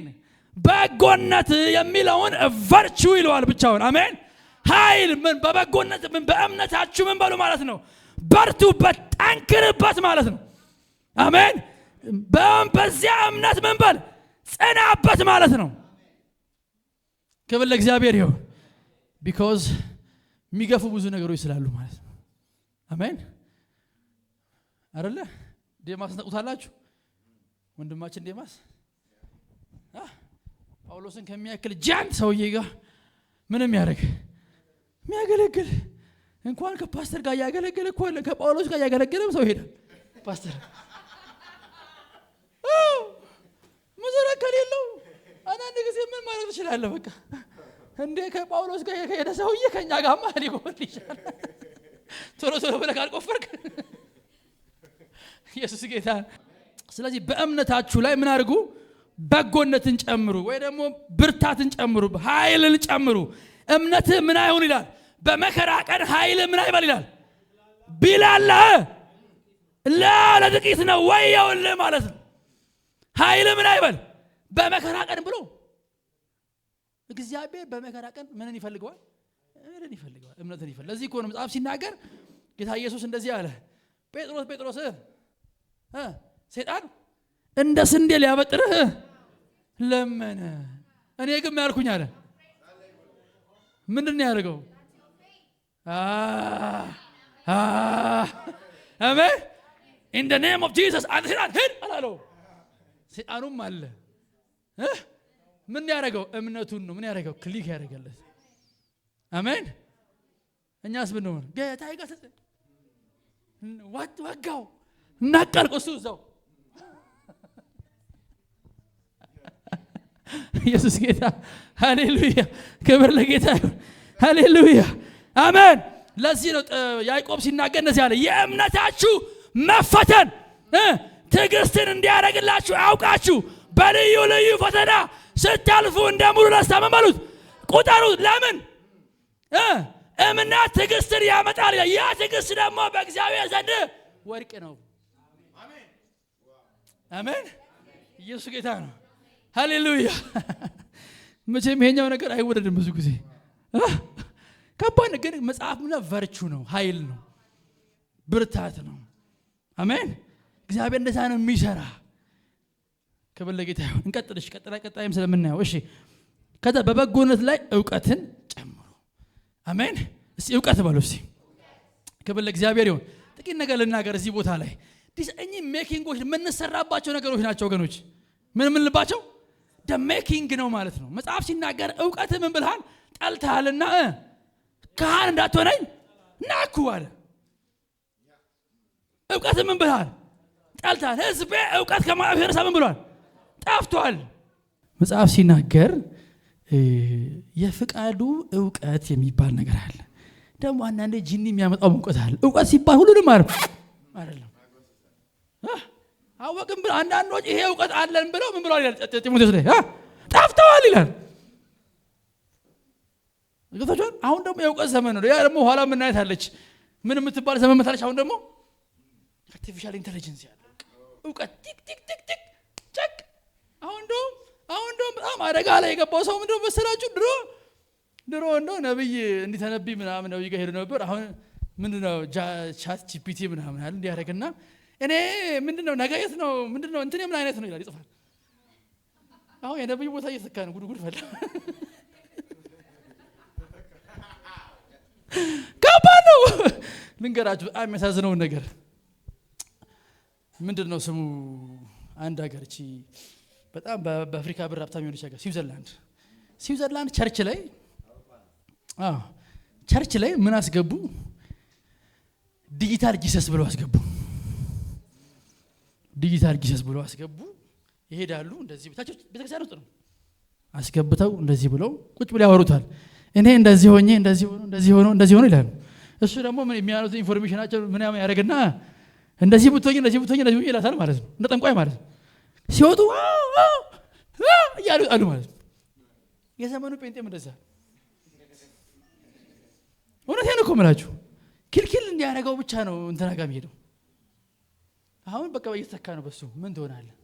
በጎነት የሚለውን ቨርቹ ይለዋል ብቻውን። አሜን። ኃይል ምን በበጎነት ምን በእምነታችሁ ምን በሉ ማለት ነው? በርቱበት፣ ጠንክርበት ማለት ነው። አሜን። በዚያ እምነት ምን በል ጽናበት ማለት ነው። ክብር ለእግዚአብሔር ይሁን። because የሚገፉ ብዙ ነገሮች ስላሉ ማለት ነው። አሜን አይደለ? ዴማስ ታውቁታላችሁ? ወንድማችን ዴማስ ጳውሎስን ከሚያክል ጃንት ሰውዬ ጋር ምንም የሚያገለግል እንኳን ከፓስተር ጋር ያገለገለ እኮ ከጳውሎስ ጋር ያገለገለም ሰው ሄደ ፓስተር መሰረት ከሌለው አንዳንድ ጊዜ ምን ማለት ትችላለህ? በቃ እንደ ከጳውሎስ ጋር የሄደ ሰውዬ ከኛ ጋርማ ሊቆም ይችላል። ቶሎ ብለህ ካልቆፈርክ ኢየሱስ ጌታ። ስለዚህ በእምነታችሁ ላይ ምን አድርጉ? በጎነትን ጨምሩ፣ ወይ ደግሞ ብርታትን ጨምሩ፣ ኃይልን ጨምሩ። እምነትህ ምን አይሁን ይላል? በመከራ ቀን ኃይል ምን አይበል ይላል? ቢላልህ ለጥቂት ነው ወየውልህ ማለት ነው። ኃይል ምን አይበል በመከራ ቀን ብሎ እግዚአብሔር በመከራ ቀን ምንን ይፈልገዋል? እምነትን ይፈልጋል። ለዚህ እኮ ነው መጽሐፍ ሲናገር ጌታ ኢየሱስ እንደዚህ አለ፣ ጴጥሮስ ሰይጣን እንደ ስንዴ ሊያበጥርህ ለመነ፣ እኔ ግን ያልኩኝ አለ። ምንድን ነው ያደርገው? አሜን። in the name of Jesus አንተ ሰይጣን ሂድ አላለው። ሰይጣኑም አለ ምን ያደርገው? እምነቱን ነው ምን ያደርገው? ክሊክ ያደርገለት። አሜን። እኛስ ምን ነው ጌታ ይገስጽ ወጋው እናቀልቆ እሱ እዛው ኢየሱስ ጌታ። ሃሌሉያ፣ ክብር ለጌታ ይሁን። ሃሌሉያ፣ አሜን። ለዚህ ነው ያዕቆብ ሲናገር እንደዚህ አለ፣ የእምነታችሁ መፈተን ትዕግስትን እንዲያደርግላችሁ አውቃችሁ በልዩ ልዩ ፈተና ስታልፉ እንደ ሙሉ ደስታ ምን በሉት? ቁጠሩት። ለምን? እምነት ትዕግስትን ያመጣል። ያ ትዕግስት ደግሞ በእግዚአብሔር ዘንድ ወርቅ ነው። አሜን። ኢየሱስ ጌታ ነው። ሃሌሉያ። መቼም ይሄኛው ነገር አይወደድም ብዙ ጊዜ ከባድ፣ ግን መጽሐፍ ምን ቨርቹ ነው፣ ኃይል ነው፣ ብርታት ነው። አሜን። እግዚአብሔር እንደዛ ነው የሚሰራ። ክብር ለጌታ ይሁን። እንቀጥልሽ ቀጣይም ስለምናየው እሺ። ከዛ በበጎነት ላይ ዕውቀትን ጨምሩ። አሜን። እስቲ ዕውቀት በሉ እስቲ። ክብር ለእግዚአብሔር ይሁን። ጥቂት ነገር ልናገር እዚህ ቦታ ላይ። እኚህ ሜኪንጎች የምንሰራባቸው ነገሮች ናቸው ወገኖች። ምን ልባቸው ደ ሜኪንግ ነው ማለት ነው። መጽሐፍ ሲናገር ዕውቀት ምን ብልሃል? ጠልተሃልና ካህን እንዳትሆነኝ ናኩ አለ። ዕውቀት ምን ብልሃል? ጠልተሃል። ሕዝቤ ዕውቀት ከማፍረስ ምን ብሏል? ጠፍቷል። መጽሐፍ ሲናገር የፍቃዱ ዕውቀት የሚባል ነገር አለ። ደግሞ አንዳንዴ ጂኒ የሚያመጣው ዕውቀት አለ። ዕውቀት ሲባል ሁሉንም አይደለም። አወቅም ብለው አንዳንዶች ይሄ ዕውቀት አለን ብለው ምን ብለው ይላል ጢሞቴዎስ ላይ ጠፍተዋል ይላል። እገታችኋል። አሁን ደግሞ የዕውቀት ዘመን ነው። ያ ደግሞ ኋላ ምን አይነት አለች ምን የምትባል ዘመን መታለች። አሁን ደግሞ አርቲፊሻል ኢንተለጀንስ ያለ ዕውቀት ቲክ ቸክ። አሁን ደግሞ በጣም አደጋ ላይ የገባው ሰው ምንድነው መሰላችሁ? ድሮ እንደው ነብይ እንዲተነብይ ምናምን ነብይ ጋር ሄዶ ነበር። አሁን ምንድነው ቻት ጂፒቲ ምናምን አይደል እንዲያደርግና እኔ ምንድነው ነገ የት ነው ምንድነው እንትን ምን አይነት ነው ይላል ይጽፋል። አሁን የነብይ ቦታ እየተካ ነው። ጉድ ፈላ ከባድ ነው። ልንገራችሁ በጣም የሚያሳዝነው ነገር ምንድነው ስሙ? አንድ ሀገር እቺ በጣም በአፍሪካ ብር ሀብታም የሆነች ሀገር ስዊዘርላንድ ቸርች ላይ ምን አስገቡ? ዲጂታል ጂሰስ ብለው አስገቡ። ይሄዳሉ። እንደዚህ ቤተክርስቲያን ውስጥ ነው አስገብተው እንደዚህ ብለው ቁጭ ብለው ያወሩታል። እኔ እንደዚህ ሆኜ እንደዚህ ሆኖ ይላሉ። እሱ ደግሞ ምን የሚያሉት ኢንፎርሜሽናቸው ምናምን ያደርግና እንደዚህ ብትሆኝ ይላታል ማለት ነው። እንደ ጠንቋይ ማለት ነው። ሲወጡ እያሉ አሉ ማለት ነው። የዘመኑ ጴንጤም እንደዛ እውነቴን እኮ የምላችሁ ክልክል እንዲያደርገው ብቻ ነው እንትና ጋር የሚሄደው። አሁን በቃ እየተተካ ነው በሱ ምን ትሆናለህ?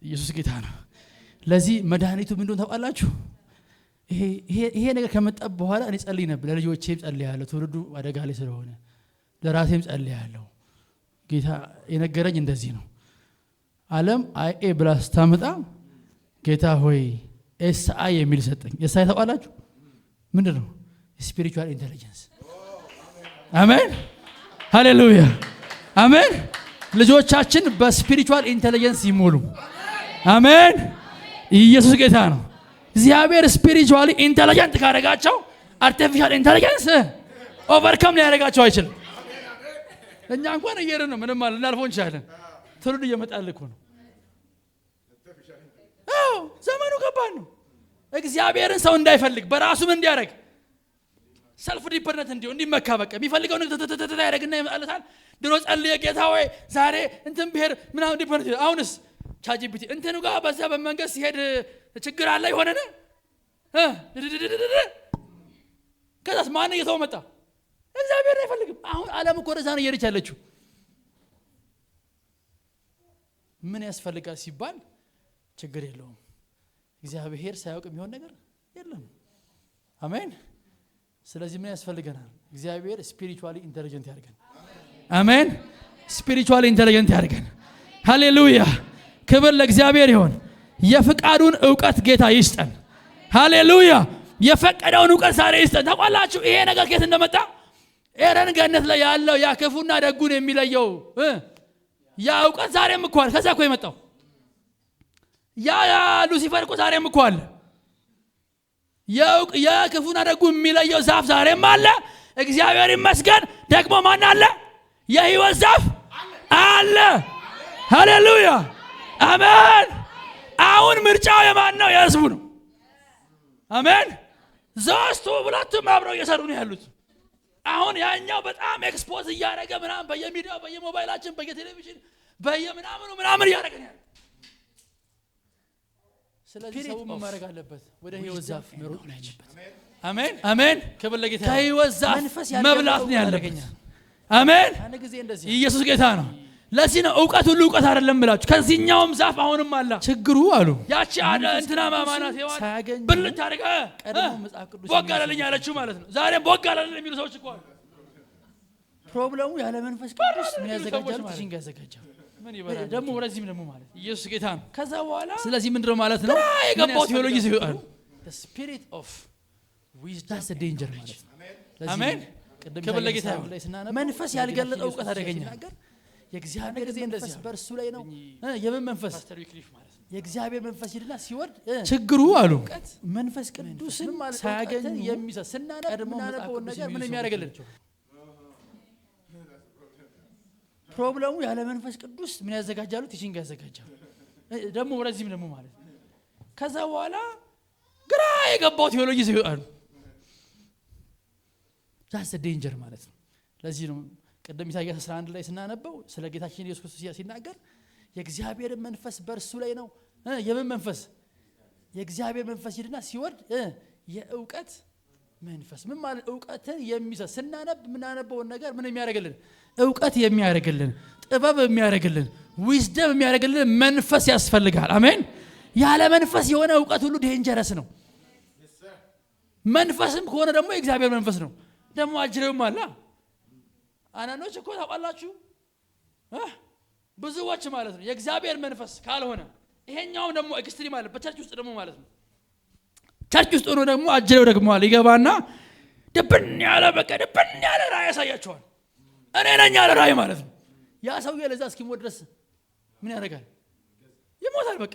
ኢየሱስ ጌታ ነው። ለዚህ መድኃኒቱ ምን እንደሆነ ታውቃላችሁ? ይሄ ነገር ከመጣ በኋላ እኔ ጸልይ ነበር። ለልጆቼም ጸልያለሁ፣ ትውልዱ አደጋ ላይ ስለሆነ ለራሴም ጸልያለሁ። ጌታ የነገረኝ እንደዚህ ነው። ዓለም አይኤ ብላ ስታመጣ ጌታ ሆይ ኤስአይ የሚል ሰጠኝ። ኤስአይ ታውቃላችሁ ምንድን ነው? ስፒሪቹዋል ኢንተለጀንስ። አሜን ሃሌሉያ አሜን። ልጆቻችን በስፒሪቹዋል ኢንተለጀንስ ይሞሉ። አሜን። ኢየሱስ ጌታ ነው። እግዚአብሔር ስፒሪቹዋሊ ኢንተለጀንት ካደረጋቸው አርቲፊሻል ኢንተለጀንስ ኦቨርካም ሊያደርጋቸው አይችልም። እኛ እንኳን እየሄድን ነው፣ ምንም ማለት እናልፈው እንችላለን። ትውልድ እየመጣል እኮ ነው። አዎ ዘመኑ ከባድ ነው። እግዚአብሔርን ሰው እንዳይፈልግ በራሱ ምን እንዲያደርግ ሰልፍ ዲፐንደንት እንዲመካ በቃ የሚፈልገው ነገር ያደርግና ይመጣለታል። ድሮ ጸልየ ጌታ ወይ ዛሬ እንትን ብሄር ምናምን ዲፐንደንት። አሁንስ ቻጂፒቲ እንትኑ ጋር በዛ በመንገድ ሲሄድ ችግር አለ ይሆነን ከዛስ ማን እየተው መጣ? እግዚአብሔር አይፈልግም። አሁን ዓለም እኮ ወደዛ ነው እየሄደች ያለችው። ምን ያስፈልጋል ሲባል ችግር የለውም። እግዚአብሔር ሳያውቅ የሚሆን ነገር የለም። አሜን። ስለዚህ ምን ያስፈልገናል? እግዚአብሔር ስፒሪቹዋሊ ኢንተለጀንት ያድርገን። አሜን። ስፒሪቹዋሊ ኢንተለጀንት ያድርገን። ሃሌሉያ ክብር ለእግዚአብሔር ይሁን። የፍቃዱን ዕውቀት ጌታ ይስጠን። ሃሌሉያ የፈቀደውን ዕውቀት ዛሬ ይስጠን። ታውቃላችሁ ይሄ ነገር ከየት እንደመጣ? ኤደን ገነት ላይ ያለው ያ ክፉና ደጉን የሚለየው ያ ዕውቀት ዛሬም እኮ አለ። ከዛ እኮ የመጣው ያ ሉሲፈር እኮ ዛሬም እኮ አለ። ያ ክፉና ደጉ የሚለየው ዛፍ ዛሬም አለ። እግዚአብሔር ይመስገን። ደግሞ ማን አለ? የሕይወት ዛፍ አለ። ሃሌሉያ አሜን። አሁን ምርጫው የማን ነው? የሕዝቡ ነው። አሜን። ዛስቱ ሁለቱም አብረው እየሰሩ ነው ያሉት። አሁን ያኛው በጣም ኤክስፖዝ እያደረገ ምናምን በየሚዲያው በየሞባይላችን በየቴሌቪዥን ምናምን እያደረገ ነው ያለው። ስለዚህ ሰው ምን ማድረግ አለበት? ወደ ሕይወት ዛፍ መሮጥ ነው ያለበት። አሜን አሜን። ክብር ለጌታ። ከሕይወት ዛፍ መብላት ነው ያለበት። አሜን። ኢየሱስ ጌታ ነው። ለዚህ ነው ዕውቀት ሁሉ ዕውቀት አይደለም ብላችሁ ከዚህኛውም ዛፍ አሁንም አለ ችግሩ አሉ። ያቺ እንትና ማማናት ይዋል ብልት አድርጋ ቀድሞ መጽሐፍ ቅዱስ ቦግ አለልኝ አለችው ማለት ነው። ዛሬ ቦግ አለልኝ የሚሉ ሰዎች እኮ አሉ። ፕሮብሌሙ ያለ መንፈስ ቅዱስ ምን ያዘጋጃሉ? ቲቺንግ ያዘጋጃሉ። ምን ይበላል ደግሞ ወደዚህም ደግሞ ማለት ኢየሱስ ጌታ ነው። ከዛ በኋላ ስለዚህ ምንድነው ማለት ነው የገባው ቴዎሎጂ ሲሆን the spirit of wisdom that's the danger ማለት ነው። አሜን። ክብር ለጌታ ላይ ስናነብ መንፈስ ያልገለጠው ዕውቀት አደገኛ ነገር የእግዚአብሔር መንፈስ በእርሱ ላይ ነው። የምን መንፈስ? የእግዚአብሔር መንፈስ ይድና ሲወርድ ችግሩ አሉ መንፈስ ቅዱስን ሳያገኝ የሚሰስ ስናነብ ቀድሞ መጽሐፍ ነገር ምን የሚያደርግልን? ፕሮብሌሙ ያለ መንፈስ ቅዱስ ምን ያዘጋጃሉ? ቲቺንግ ያዘጋጃሉ። ደግሞ ወደዚህም ደግሞ ማለት ከዛ በኋላ ግራ የገባው ቴዎሎጂ ሲወጣሉ ዛስ ዴንጀር ማለት ነው። ለዚህ ነው ቀደም ኢሳይያስ 11 ላይ ስናነበው ስለ ጌታችን ኢየሱስ ክርስቶስ ሲናገር የእግዚአብሔር መንፈስ በእርሱ ላይ ነው። የምን መንፈስ? የእግዚአብሔር መንፈስ ይድና ሲወርድ የዕውቀት መንፈስ። ምን ማለት? ዕውቀትን የሚሰጥ ስናነብ ምናነበውን ነገር ምን የሚያደርግልን? ዕውቀት የሚያደርግልን፣ ጥበብ የሚያደርግልን፣ ዊዝደም የሚያደርግልን መንፈስ ያስፈልጋል። አሜን። ያለ መንፈስ የሆነ ዕውቀት ሁሉ ዴንጀረስ ነው። መንፈስም ከሆነ ደግሞ የእግዚአብሔር መንፈስ ነው። ደግሞ አጅሬውም አለ። አናኖች እኮ ታውቃላችሁ ብዙዎች ማለት ነው የእግዚአብሔር መንፈስ ካልሆነ ይሄኛውም ደግሞ ኤክስትሪም አለ በቸርች ውስጥ ደግሞ ማለት ነው። ቸርች ውስጥ ሆኖ ደግሞ አጅሬው ደግሞ አለ ይገባና ድብን ያለ ራእይ ያሳያቸዋል። እኔ ነኝ ያለ ራእይ ማለት ነው። ያ ሰውዬ ለዛ እስኪሞት ድረስ ምን ያደርጋል? ይሞታል። በቃ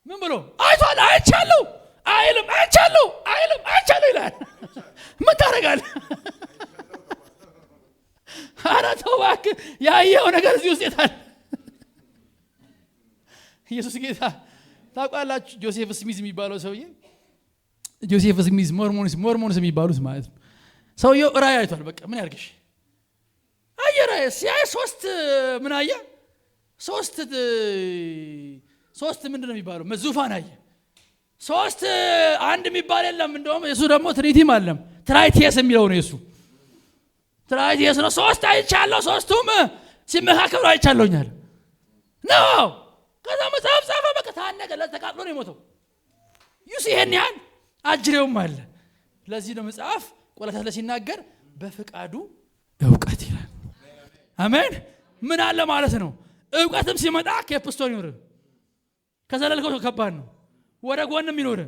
ምን ብሎ አይቷል አይቻለሁ አይልም አይቻለሁ ይላል። ምን ታደርጋለህ? ኧረ ተው እባክህ ያየኸው ነገር እዚህ ውስጥ የታለ? ኢየሱስ ጌታ። ታውቃላችሁ ጆሴፍ ስሚዝ የሚባለው ሰውዬ ጆሴፍ ስሚዝ ሞርሞንስ የሚባሉት ማለት ነው። ሰውየው ራእይ አይቷል። በቃ ምን ያርግሽ አየራይ ሲያይ ምን አየ? ሶስት ምንድነው የሚባለው ዙፋን አየ። አንድ የሚባል የለም። እንደውም እሱ ደግሞ ትሪቲም አለም ትራይቲየስ የሚለው ነው የሱ ትራይቲየስ ነው። አይቻለሁ፣ ሶስቱም ሲመካከሩ አይቻለሁኛል ነው። ከዛ መጽሐፍ ጻፈ። በቃ ታነቀ፣ ተቃጥሎ ነው የሞተው። ዩሲ ይሄን ያህል አጅሬውም አለ። ለዚህ ነው መጽሐፍ ቆላስይስ ላይ ሲናገር በፍቃዱ ዕውቀት ይላል። አሜን። ምን አለ ማለት ነው? ዕውቀትም ሲመጣ ኬፕስቶን ይኖር፣ ከዘለልከው ከባድ ነው። ወደ ጎንም ይኖር፣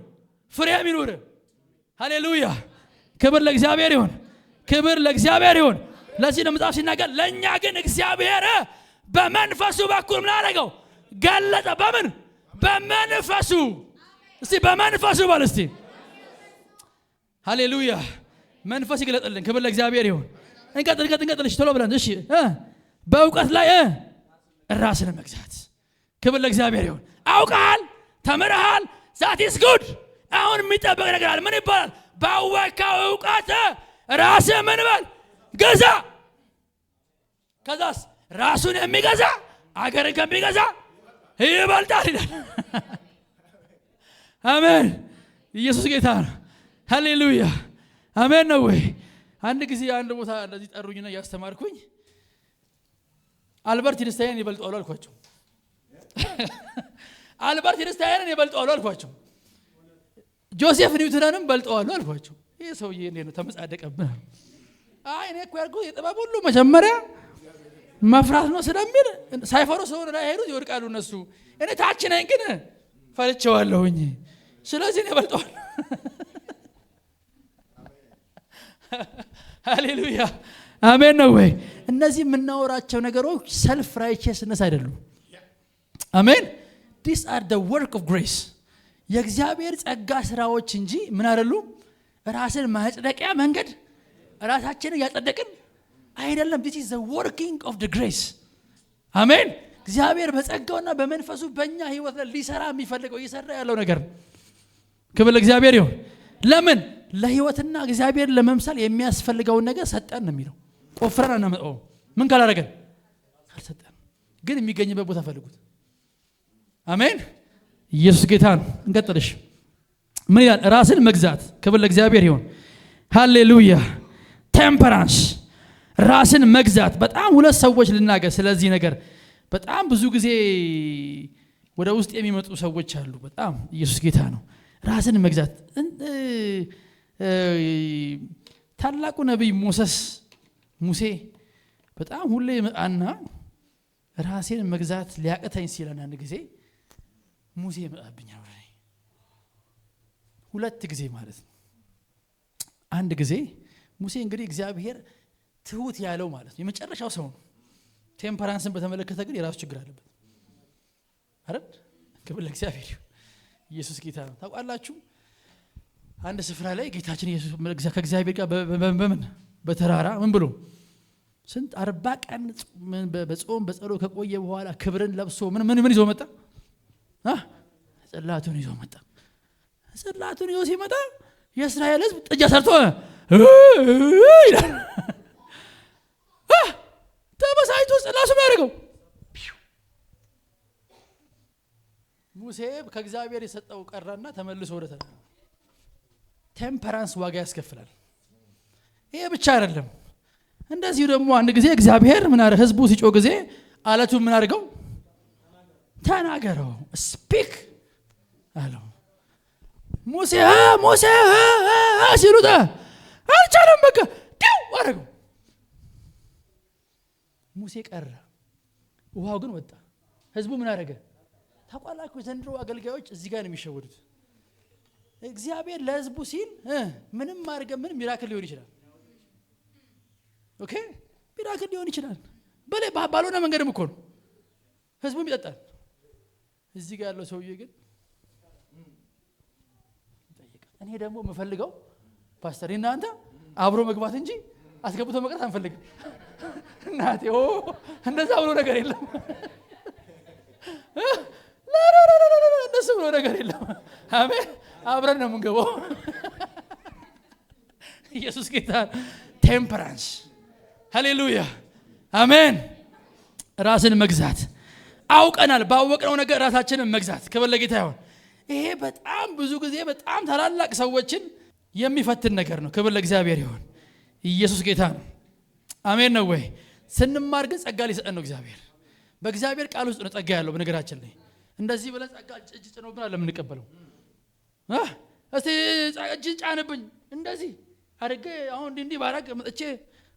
ፍሬም ይኖር። ሃሌሉያ! ክብር ለእግዚአብሔር ይሁን፣ ክብር ለእግዚአብሔር ይሁን። ለዚህ ነው መጽሐፍ ሲናገር ለኛ ግን እግዚአብሔር በመንፈሱ በኩል ምን አደረገው? ገለጠ። በምን? በመንፈሱ። እስቲ በመንፈሱ በል እስቲ። ሃሌሉያ! መንፈስ ይገለጥልን። ክብር ለእግዚአብሔር ይሁን። እንቀጥል ቶሎ ብለን እሺ። በእውቀት ላይ ራስን መግዛት። ክብር ለእግዚአብሔር ይሁን። አውቃል፣ ተምረሃል፣ that is good። አሁን የሚጠበቅ ነገር አለ። ምን ይባላል? ባወቅከው ዕውቀት ራስህ ምን በል ገዛ። ከዛስ ራሱን የሚገዛ አገርን ከሚገዛ ይበልጣል ይላል። አሜን። ኢየሱስ ጌታ ነው። ሃሌሉያ አሜን ነው ወይ? አንድ ጊዜ አንድ ቦታ እንደዚህ ጠሩኝና ያስተማርኩኝ አልበርት ኢንስታይንን ይበልጣሉ አልኳቸው። አልበርት ኢንስታይንን ይበልጣሉ አልኳቸው። ጆሴፍ ኒውተንን በልጠዋሉ አልኳቸው። ይሄ ሰውዬ እንዴት ነው ተመጻደቀብህ? አይ እኔ እኮ ያልኩት የጥበብ ሁሉ መጀመሪያ መፍራት ነው ስለሚል ሳይፈሩ ሰው ላይ ሄዱ ይወድቃሉ እነሱ። እኔ ታች ነኝ ግን ፈርቼዋለሁኝ። ስለዚህ ነው ይበልጣሉ። ሃሌሉያ አሜን ነው ወይ? እነዚህ የምናወራቸው ነገሮች ሰልፍ ራይቸስነስ አይደሉም። አሜን። these are the work of grace የእግዚአብሔር ጸጋ ስራዎች እንጂ ምን አይደሉም። ራስን ማጽደቂያ መንገድ ራሳችንን ያጸደቅን አይደለም። this is the working of the grace አሜን። እግዚአብሔር በጸጋውና በመንፈሱ በእኛ ህይወት ላይ ሊሰራ የሚፈልገው እየሰራ ያለው ነገር። ክብር ለእግዚአብሔር ይሁን። ለምን? ለህይወትና እግዚአብሔር ለመምሰል የሚያስፈልገውን ነገር ሰጠን ነው የሚለው። ቆፍረን እናመጣው ምን ካላረገን አልሰጠን። ግን የሚገኝበት ቦታ ፈልጉት። አሜን። ኢየሱስ ጌታ ነው። እንቀጥልሽ። ምን ይላል? ራስን መግዛት። ክብር ለእግዚአብሔር ይሁን። ሃሌሉያ። ቴምፐራንስ፣ ራስን መግዛት። በጣም ሁለት ሰዎች ልናገር ስለዚህ ነገር። በጣም ብዙ ጊዜ ወደ ውስጥ የሚመጡ ሰዎች አሉ። በጣም ኢየሱስ ጌታ ነው። ራስን መግዛት። ታላቁ ነቢይ ሙሴ በጣም ሁሌ መጣና ራሴን መግዛት ሊያቀተኝ ሲለን አንድ ጊዜ ሙሴ መጣብኛል። ሁለት ጊዜ ማለት ነው። አንድ ጊዜ ሙሴ እንግዲህ እግዚአብሔር ትሁት ያለው ማለት ነው የመጨረሻው ሰው ነው። ቴምፐራንስን በተመለከተ ግን የራሱ ችግር አለበት አይደል? ክብር ለእግዚአብሔር ይሁን። ኢየሱስ ጌታ ነው። ታውቃላችሁ አንድ ስፍራ ላይ ጌታችን ኢየሱስ ከእግዚአብሔር ጋር በምን በተራራ ምን ብሎ ስንት 40 ቀን በጾም በጸሎት ከቆየ በኋላ ክብርን ለብሶ ምን ይዞ መጣ? ጽላቱን ይዞ መጣ። ጽላቱን ይዞ ሲመጣ የእስራኤል ሕዝብ ጥጃ ሰርቶ ይላል። ተበሳይቶ ጽላቱ ያደረገው ሙሴ ከእግዚአብሔር የሰጠው ቀራና ተመልሶ ወደ ተራራ። ቴምፐራንስ ዋጋ ያስከፍላል። ይሄ ብቻ አይደለም። እንደዚሁ ደግሞ አንድ ጊዜ እግዚአብሔር ምን አረ ህዝቡ ሲጮህ ጊዜ አለቱ ምን አድርገው ተናገረው ስፒክ አለው። ሙሴ ሲሉት አልቻለም። በቃ ዲው አደረገው። ሙሴ ቀረ፣ ውሃው ግን ወጣ። ህዝቡ ምን አደረገ? ታውቃላችሁ ዘንድሮ አገልጋዮች እዚህ ጋር ነው የሚሸወዱት። እግዚአብሔር ለህዝቡ ሲል ምንም ማድረግ ምንም ሚራክል ሊሆን ይችላል። ኦኬ ሚራክል ሊሆን ይችላል። ባልሆነ መንገድም እኮ ነው ህዝቡም ይጠጣል። እዚህ ጋር ያለው ሰውዬ ግን እኔ ደግሞ የምፈልገው ፓስተር እናንተ አብሮ መግባት እንጂ አስገብቶ መቅረት አንፈልግም። እናቴ እንደዛ ብሎ ነገር የለም። ነገር የለም። አሜን። አብረን ነው የምንገባው። ኢየሱስ ጌታ። ቴምፐራንስ ሃሌሉያ አሜን። ራስን መግዛት አውቀናል። ባወቅነው ነገር ራሳችንን መግዛት ክብር ለጌታ ይሁን። ይሄ በጣም ብዙ ጊዜ በጣም ታላላቅ ሰዎችን የሚፈትን ነገር ነው። ክብር ለእግዚአብሔር ይሁን። ኢየሱስ ጌታ ነው። አሜን ነው ወይ? ስንማር ግን ጸጋ ሊሰጠን ነው እግዚአብሔር። በእግዚአብሔር ቃል ውስጥ ነው ጸጋ ያለው። በነገራችን ላይ እንደዚህ ብለን ጸጋ እጅ ጭኖብን አለ የምንቀበለው። እስቲ እጅ ጫንብኝ እንደዚህ አድርጌ አሁን እንዲህ ባረግ መጥቼ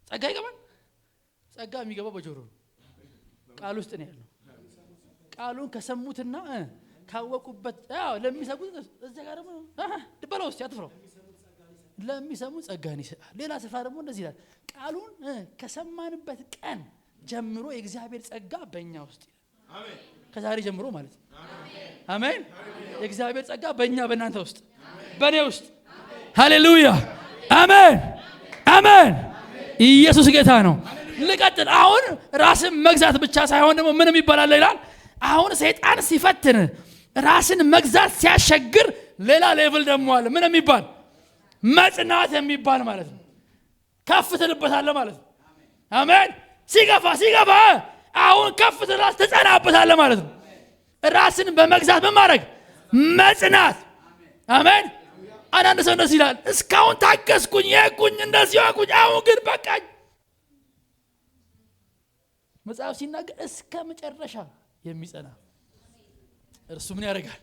ጸጋ ይገባል? ጸጋ የሚገባው በጆሮ ነው። ቃል ውስጥ ነው ያለው። ቃሉን ከሰሙትና ካወቁበት ለሚሰሙት እዛ ጋር ደግሞ ድበለው ውስጥ ያትፍረው ለሚሰሙ ጸጋን ይሰጣል። ሌላ ስፍራ ደግሞ እንደዚህ ይላል፣ ቃሉን ከሰማንበት ቀን ጀምሮ የእግዚአብሔር ጸጋ በእኛ ውስጥ ይላል። አሜን። ከዛሬ ጀምሮ ማለት ነው። አሜን። የእግዚአብሔር ጸጋ በእኛ በእናንተ ውስጥ በእኔ ውስጥ ሃሌሉያ አሜን አሜን። ኢየሱስ ጌታ ነው። ልቀጥል። አሁን ራስን መግዛት ብቻ ሳይሆን ደግሞ ምንም ይባላል ይላል። አሁን ሰይጣን ሲፈትን ራስን መግዛት ሲያሸግር ሌላ ሌቭል ደግሞ አለ። ምንም ይባል መጽናት የሚባል ማለት ነው። ከፍ ትልበታለህ ማለት ነው። አሜን። ሲገፋ አሁን ከፍ ትላስ ትጸናበታለህ ማለት ነው። ራስን በመግዛት ምን ማድረግ? መጽናት። አሜን። አንዳንድ ሰው እንደዚህ ይላል፣ እስካሁን ታገስኩኝ የኩኝ እንደዚህ ያኩኝ አሁን ግን በቃኝ። መጽሐፍ ሲናገር እስከ መጨረሻ የሚጸና እርሱ ምን ያደርጋል?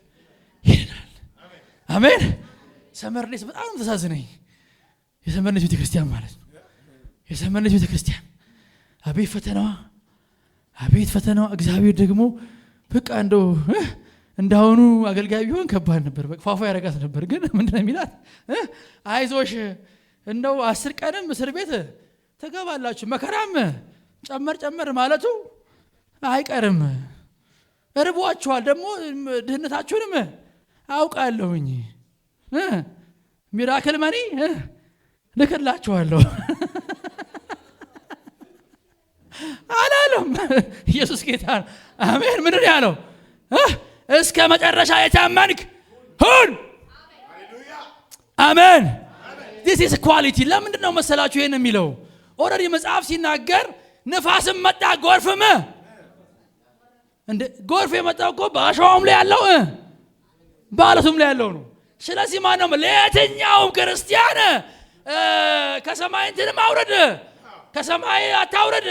ይሄዳል። አሜን። ሰመርኔስ በጣም ተሳዝነኝ። የሰመርኔስ ቤተክርስቲያን ማለት ነው። የሰመርኔስ ቤተክርስቲያን አቤት ፈተናዋ። እግዚአብሔር ደግሞ በቃ እንደው እንዳሁኑ አገልጋይ ቢሆን ከባድ ነበር። በቃ ፋፋ ያረጋት ነበር። ግን ምንድነው የሚላት? አይዞሽ እንደው 10 ቀንም እስር ቤት ትገባላችሁ፣ መከራም ጨመር ማለቱ አይቀርም። እርቧችኋል፣ ደግሞ ድህነታችሁንም አውቃለሁኝ። ሚራክል መኒ ልክላችኋለሁ አላለም። ኢየሱስ ጌታ ነው። አሜን። ምንድን ያለው? እስከ መጨረሻ የታመንክ ሁን። አሜን። this is quality። ለምንድን ነው መሰላችሁ ይሄን የሚለው? ኦልሬዲ መጽሐፍ ሲናገር ንፋስም መጣ ጎርፍም እንደ ጎርፍ የመጣው እኮ በአሸዋውም ላይ ያለው በአለቱም ላይ ያለው ነው። ስለዚህ ማን ነው ለየትኛውም ክርስቲያን ከሰማይ እንትንም አውረድ ከሰማይ አታውረድ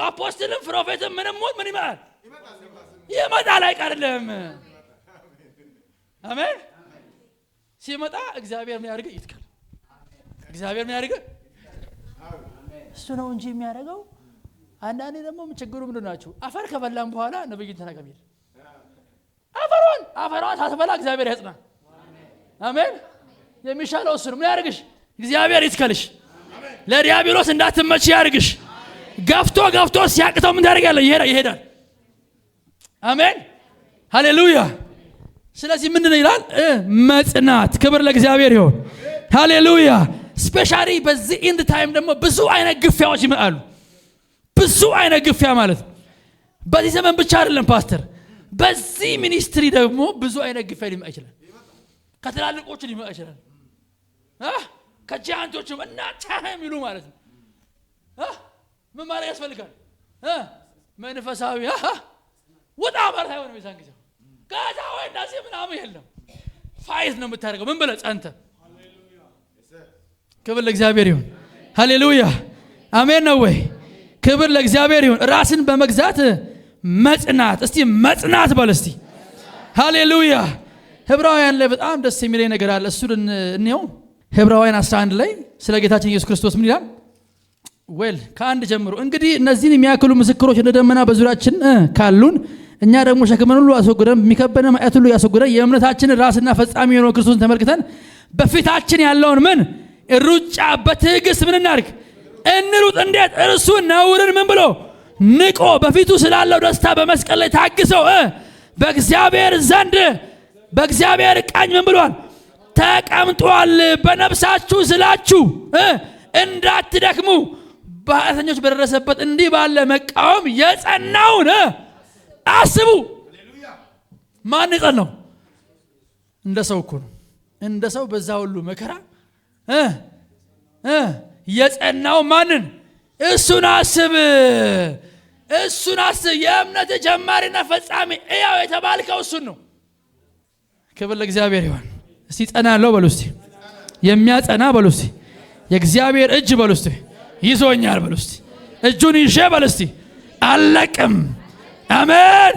አፖስትልም ፕሮፌትም ምንም ምን ይመጣል አይቀርልም። አሜን። ሲመጣ እግዚአብሔር ምን ያርግ? ይትከል። እግዚአብሔር ምን ያርግ? እሱ ነው እንጂ የሚያደርገው። አንዳንዴ ደግሞ ችግሩ ምንድን ናችሁ? አፈር ከበላን በኋላ ነብይን ተናገር። አፈሯን ሳትበላ እግዚአብሔር ያጽና። አሜን። የሚሻለው እሱ ነው። ምን ያርግሽ? እግዚአብሔር ይትከልሽ። ለዲያብሎስ እንዳትመች ያርግሽ። ገፍቶ ሲያቅተው ምን ታደርጋለህ? ይሄዳል። አሜን ሃሌሉያ። ስለዚህ ምንድነው ይላል? መጽናት። ክብር ለእግዚአብሔር ይሁን። ሃሌሉያ። ስፔሻሊ በዚህ ኢንድ ታይም ደግሞ ብዙ አይነት ግፊያዎች ይመጣሉ። ብዙ አይነት ግፊያ ማለት በዚህ ዘመን ብቻ አይደለም ፓስተር፣ በዚህ ሚኒስትሪ ደግሞ ብዙ አይነት ግፊያ ሊመጣ ይችላል። ከትላልቆቹ ሊመጣ ይችላል። ከጃንቶቹም እናንተ የሚሉ ማለት ነው። ምን ማለት ያስፈልጋል? መንፈሳዊ ወጣ ማለት አይሆንም። የዛን ጊዜ ጋዛ ወይ እንደዚህ ምናምን የለም። ፋይት ነው የምታደርገው። ምን ብለህ ጸንተህ። ክብር ለእግዚአብሔር ይሁን። ሃሌሉያ አሜን ነው ወይ? ክብር ለእግዚአብሔር ይሁን። ራስን በመግዛት መጽናት። እስቲ መጽናት በል እስቲ። ሃሌሉያ። ዕብራውያን ላይ በጣም ደስ የሚለኝ ነገር አለ። እሱን እንየው። ዕብራውያን 11 ላይ ስለ ጌታችን ኢየሱስ ክርስቶስ ምን ይላል? ከአንድ ጀምሮ እንግዲህ እነዚህን የሚያክሉ ምስክሮች እንደ ደመና በዙሪያችን ካሉን እኛ ደግሞ ሸክምን ሁሉ አስወግደን የሚከበደን ኃጢአት ሁሉ ያስወግደን የእምነታችንን ራስና ፈጻሚ የሆነውን ክርስቶስን ተመልክተን በፊታችን ያለውን ምን ሩጫ በትዕግስት ምን እናድርግ? እንሩጥ። እንዴት? እርሱ ነውርን ምን ብሎ ንቆ በፊቱ ስላለው ደስታ በመስቀል ላይ ታግሰው በእግዚአብሔር ዘንድ በእግዚአብሔር ቀኝ ምን ብሏል? ተቀምጧል። በነፍሳችሁ ስላችሁ እንዳትደክሙ በኃጢአተኞች በደረሰበት እንዲህ ባለ መቃወም የጸናውን አስቡ። ማን የጸናው? እንደ ሰው እኮ ነው። እንደ ሰው በዛ ሁሉ መከራ የጸናው ማንን? እሱን አስብ። የእምነት ጀማሪና ፈጻሚ ያው የተባልከው እሱን ነው። ክብር ለእግዚአብሔር ይሁን። እስቲ ጸናለሁ በሉ እስቲ። የሚያጸና በሉ እስቲ። የእግዚአብሔር እጅ በሉ እስቲ ይዞኛል በሉ እስቲ። እጁን ይዤ በሉ እስቲ አለቅም። አሜን።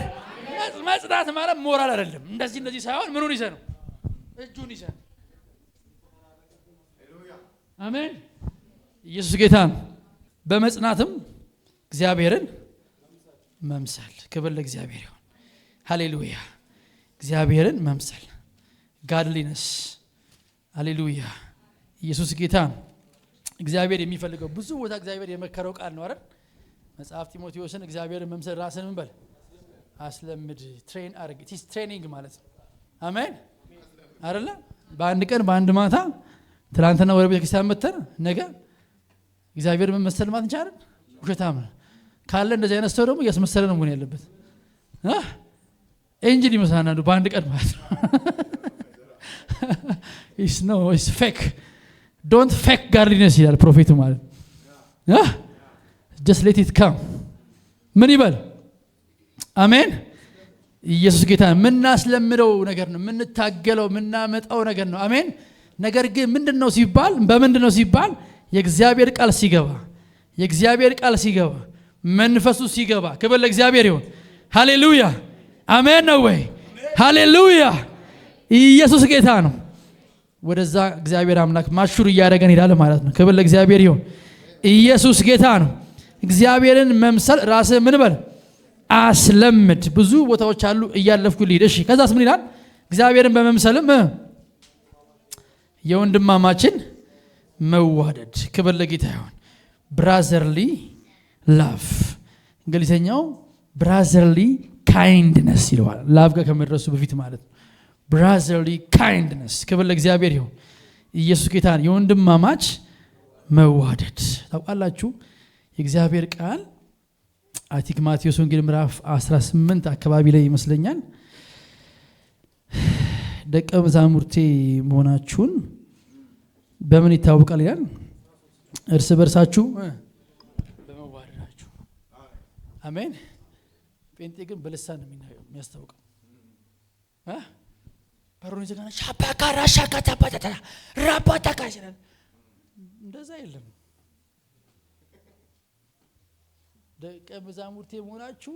መጽናት ማለት ሞራል አይደለም። እንደዚህ ሳይሆን ምኑን ይዘህ ነው? እጁን ይዘህ። አሜን። ኢየሱስ ጌታ ነው። በመጽናትም እግዚአብሔርን መምሰል። ክብር ለእግዚአብሔር ይሁን። ሃሌሉያ። እግዚአብሔርን መምሰል ጋድሊነስ። ሃሌሉያ። ኢየሱስ ጌታ ነው። እግዚአብሔር የሚፈልገው ብዙ ቦታ እግዚአብሔር የመከረው ቃል ነው አይደል? መጽሐፍ ጢሞቴዎስን እግዚአብሔርን መምሰል ራስን ምን በል አስለምድ። ትሬን አድርግ። ኢትስ ትሬኒንግ ማለት ነው። አሜን አይደለ? በአንድ ቀን በአንድ ማታ ትላንትና ወደ ቤተ ክርስቲያን መተን ነገ እግዚአብሔርን መምሰል ማለት እንችላለን? ውሸታም ካለ እንደዚህ አይነት ሰው ደግሞ እያስመሰለ ነው መሆን ያለበት። ኤንጅል ይመስላል በአንድ ቀን ማለት ነው። ኢትስ ፌክ። ዶንት ፌክ ጋድሊነስ ይላል ፕሮፌቱ ማለት ጀስት ሌት ኢት ካም። ምን ይበል? አሜን። ኢየሱስ ጌታ። የምናስለምደው ነገር ነው፣ የምንታገለው የምናመጣው ነገር ነው። አሜን። ነገር ግን ምንድነው ሲባል በምንድነው ሲባል የእግዚአብሔር ቃል ሲገባ መንፈሱ ሲገባ። ክብር ለእግዚአብሔር ይሁን። ሃሌሉያ። አሜን ነው ወይ? ሃሌሉያ። ኢየሱስ ጌታ ነው። ወደዛ እግዚአብሔር አምላክ ማሹር እያደረገን ይላል ማለት ነው። ክብር ለእግዚአብሔር ይሁን። ኢየሱስ ጌታ ነው። እግዚአብሔርን መምሰል ራስህ ምን በል አስለምድ። ብዙ ቦታዎች አሉ እያለፍኩ ልሂድ። እሺ ከዛስ ምን ይላል? እግዚአብሔርን በመምሰልም የወንድማማችን መዋደድ። ክብር ለጌታ ይሁን። ብራዘርሊ ላቭ። እንግሊዘኛው ብራዘርሊ ካይንድነስ ይለዋል። ላቭ ጋር ከመድረሱ በፊት ማለት ነው። ብራዘርሊ ካይንድነስ። ክብር ለእግዚአብሔር ይሁን። ኢየሱስ ጌታ ነው። የወንድማማች መዋደድ። ታውቃላችሁ የእግዚአብሔር ቃል አቲክ ማቴዎስ ወንጌል ምዕራፍ 18 አካባቢ ላይ ይመስለኛል ደቀ መዛሙርቴ መሆናችሁን በምን ይታወቃል ይላል? እርስ በርሳችሁ በመዋደዳችሁ። አሜን። ጴንጤ ግን በልሳን ነው የሚያስታውቀው። በሩን ይዘጋና ሻባካ ራሻካ ታባታ ራባታካ ይላል። እንደዛ የለም። ደቀ መዛሙርቴ መሆናችሁ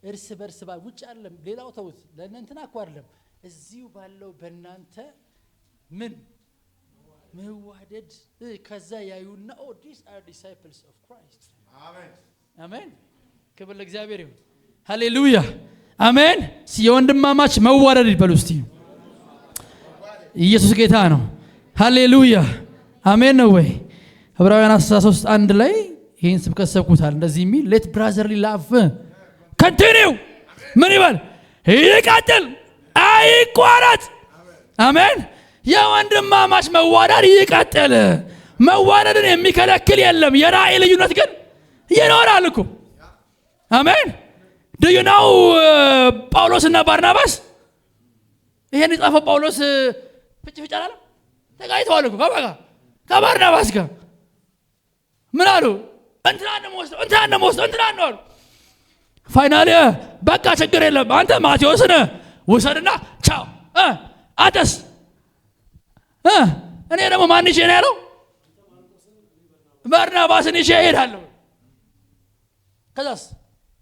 እርስ በርስ ውጭ አይደለም። ሌላው ተውት። ለእናንተና እኮ አይደለም እዚሁ ባለው በእናንተ ምን መዋደድ ከዛ ያዩና these are disciples of Christ። አሜን አሜን። ክብር ለእግዚአብሔር ይሁን። ሃሌሉያ አሜን። የወንድማማች መዋደድ ይበሉ እስቲ። ኢየሱስ ጌታ ነው። ሃሌሉያ አሜን ነው ወይ? ዕብራውያን 13:1 ላይ ይህን ስብከት ሰብኩታል። እንደዚህ የሚል ሌት ብራዘርሊ ላቭ ኮንቲኒው ምን ይበል ይቀጥል አይቋረጥ። አሜን። የወንድማማች መዋደድ ይቀጥል። መዋደድን የሚከለክል የለም። የራእይ ልዩነት ግን ይኖራል እኮ። አሜን። do you know ጳውሎስና ባርናባስ? ይሄን የጻፈው ጳውሎስ ፍጭ አላለ? ተጋይተዋል እኮ ከባርናባስ ጋር ምን አሉ? እንትና ነው አሉ። ፋይናሊ በቃ ችግር የለም አንተ ማቴዎስን ውሰድና ቻው። አንተስ? እኔ ደግሞ ማን ይዤ ነው ያለው? ባርናባስን ይዤ እሄዳለሁ። ከዛስ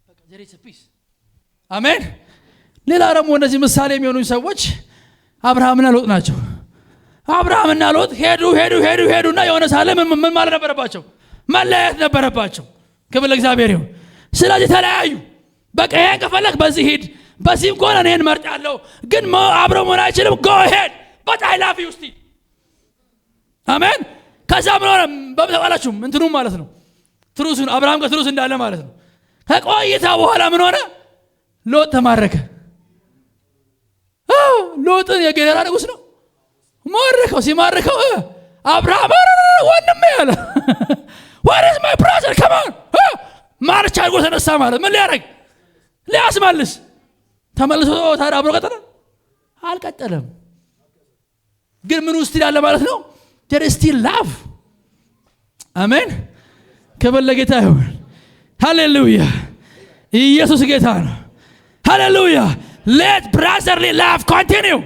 በቃ there is a peace። አሜን። ሌላ ደግሞ እነዚህ ምሳሌ የሚሆኑ ሰዎች አብርሃምና ሎጥ ናቸው። አብርሃምና ሎጥ ሄዱና የሆነ ሳለ ምን ማለት ነበረባቸው? መለያየት ነበረባቸው። ክብር ለእግዚአብሔር ይሁን። ስለዚህ ተለያዩ። በቃ ይሄን ከፈለክ በዚህ ሂድ፣ በዚህም ከሆነ እኔን መርጫለሁ፣ ግን አብረው መሆን አይችልም። go ahead but I love you still። አሜን። ከዛ ምን ሆነ? በመጣላችሁ እንትኑ ማለት ነው ትሩስን አብርሃም ከትሩስ እንዳለ ማለት ነው። ከቆይታ በኋላ ምን ሆነ? ሎጥ ተማረከ። ሎጥን የጌራ ንጉስ ነው ማረከው። ሲማረከው አብርሃም ወንድሜ ያለ what is my brother come on ማርቻ አድርጎ ተነሳ ማለት ምን ሊያደርግ ሊያስመልስ ተመልሶ ታዲያ አብሮ ቀጠለ? አልቀጠለም። ግን ምን ውስጥ ያለ ማለት ነው? there is still love አሜን ክብር ለጌታ ይሁን ሃሌሉያ ኢየሱስ ጌታ ነው ሃሌሉያ let brotherly love continue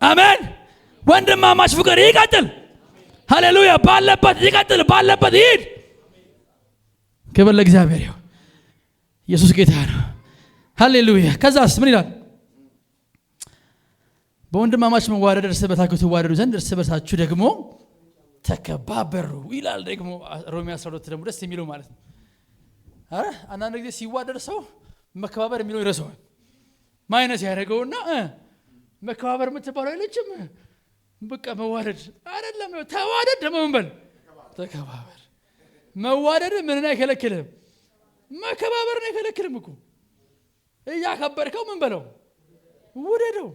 አሜን ወንድማማች ፍቅር ይቀጥል ሃሌሉያ ባለበት ይቀጥል ባለበት ይሄድ ክብር ለእግዚአብሔር ይሁን ኢየሱስ ጌታ ነው ሃሌሉያ ከዛስ ምን ይላል በወንድማማች መዋደድ እርስ በርሳችሁ ትዋደዱ ዘንድ እርስ በርሳችሁ ደግሞ ተከባበሩ ይላል ደግሞ ሮሜ 12 ደግሞ ደስ የሚለው ማለት ነው አረ አንዳንድ ጊዜ ሲዋደድ ሰው መከባበር የሚለው ይረሳዋል ማይነስ ያደርገውና መከባበር የምትባለው አይለችም በቃ መዋደድ አይደለም ተዋደድ ደግሞ ምን በል ተከባበር መዋደድ ምንን አይከለክልም መከባበርን አይከለክልም እኮ እያከበርከው ምን በለው ውደደው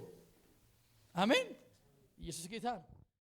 አሜን ኢየሱስ ጌታ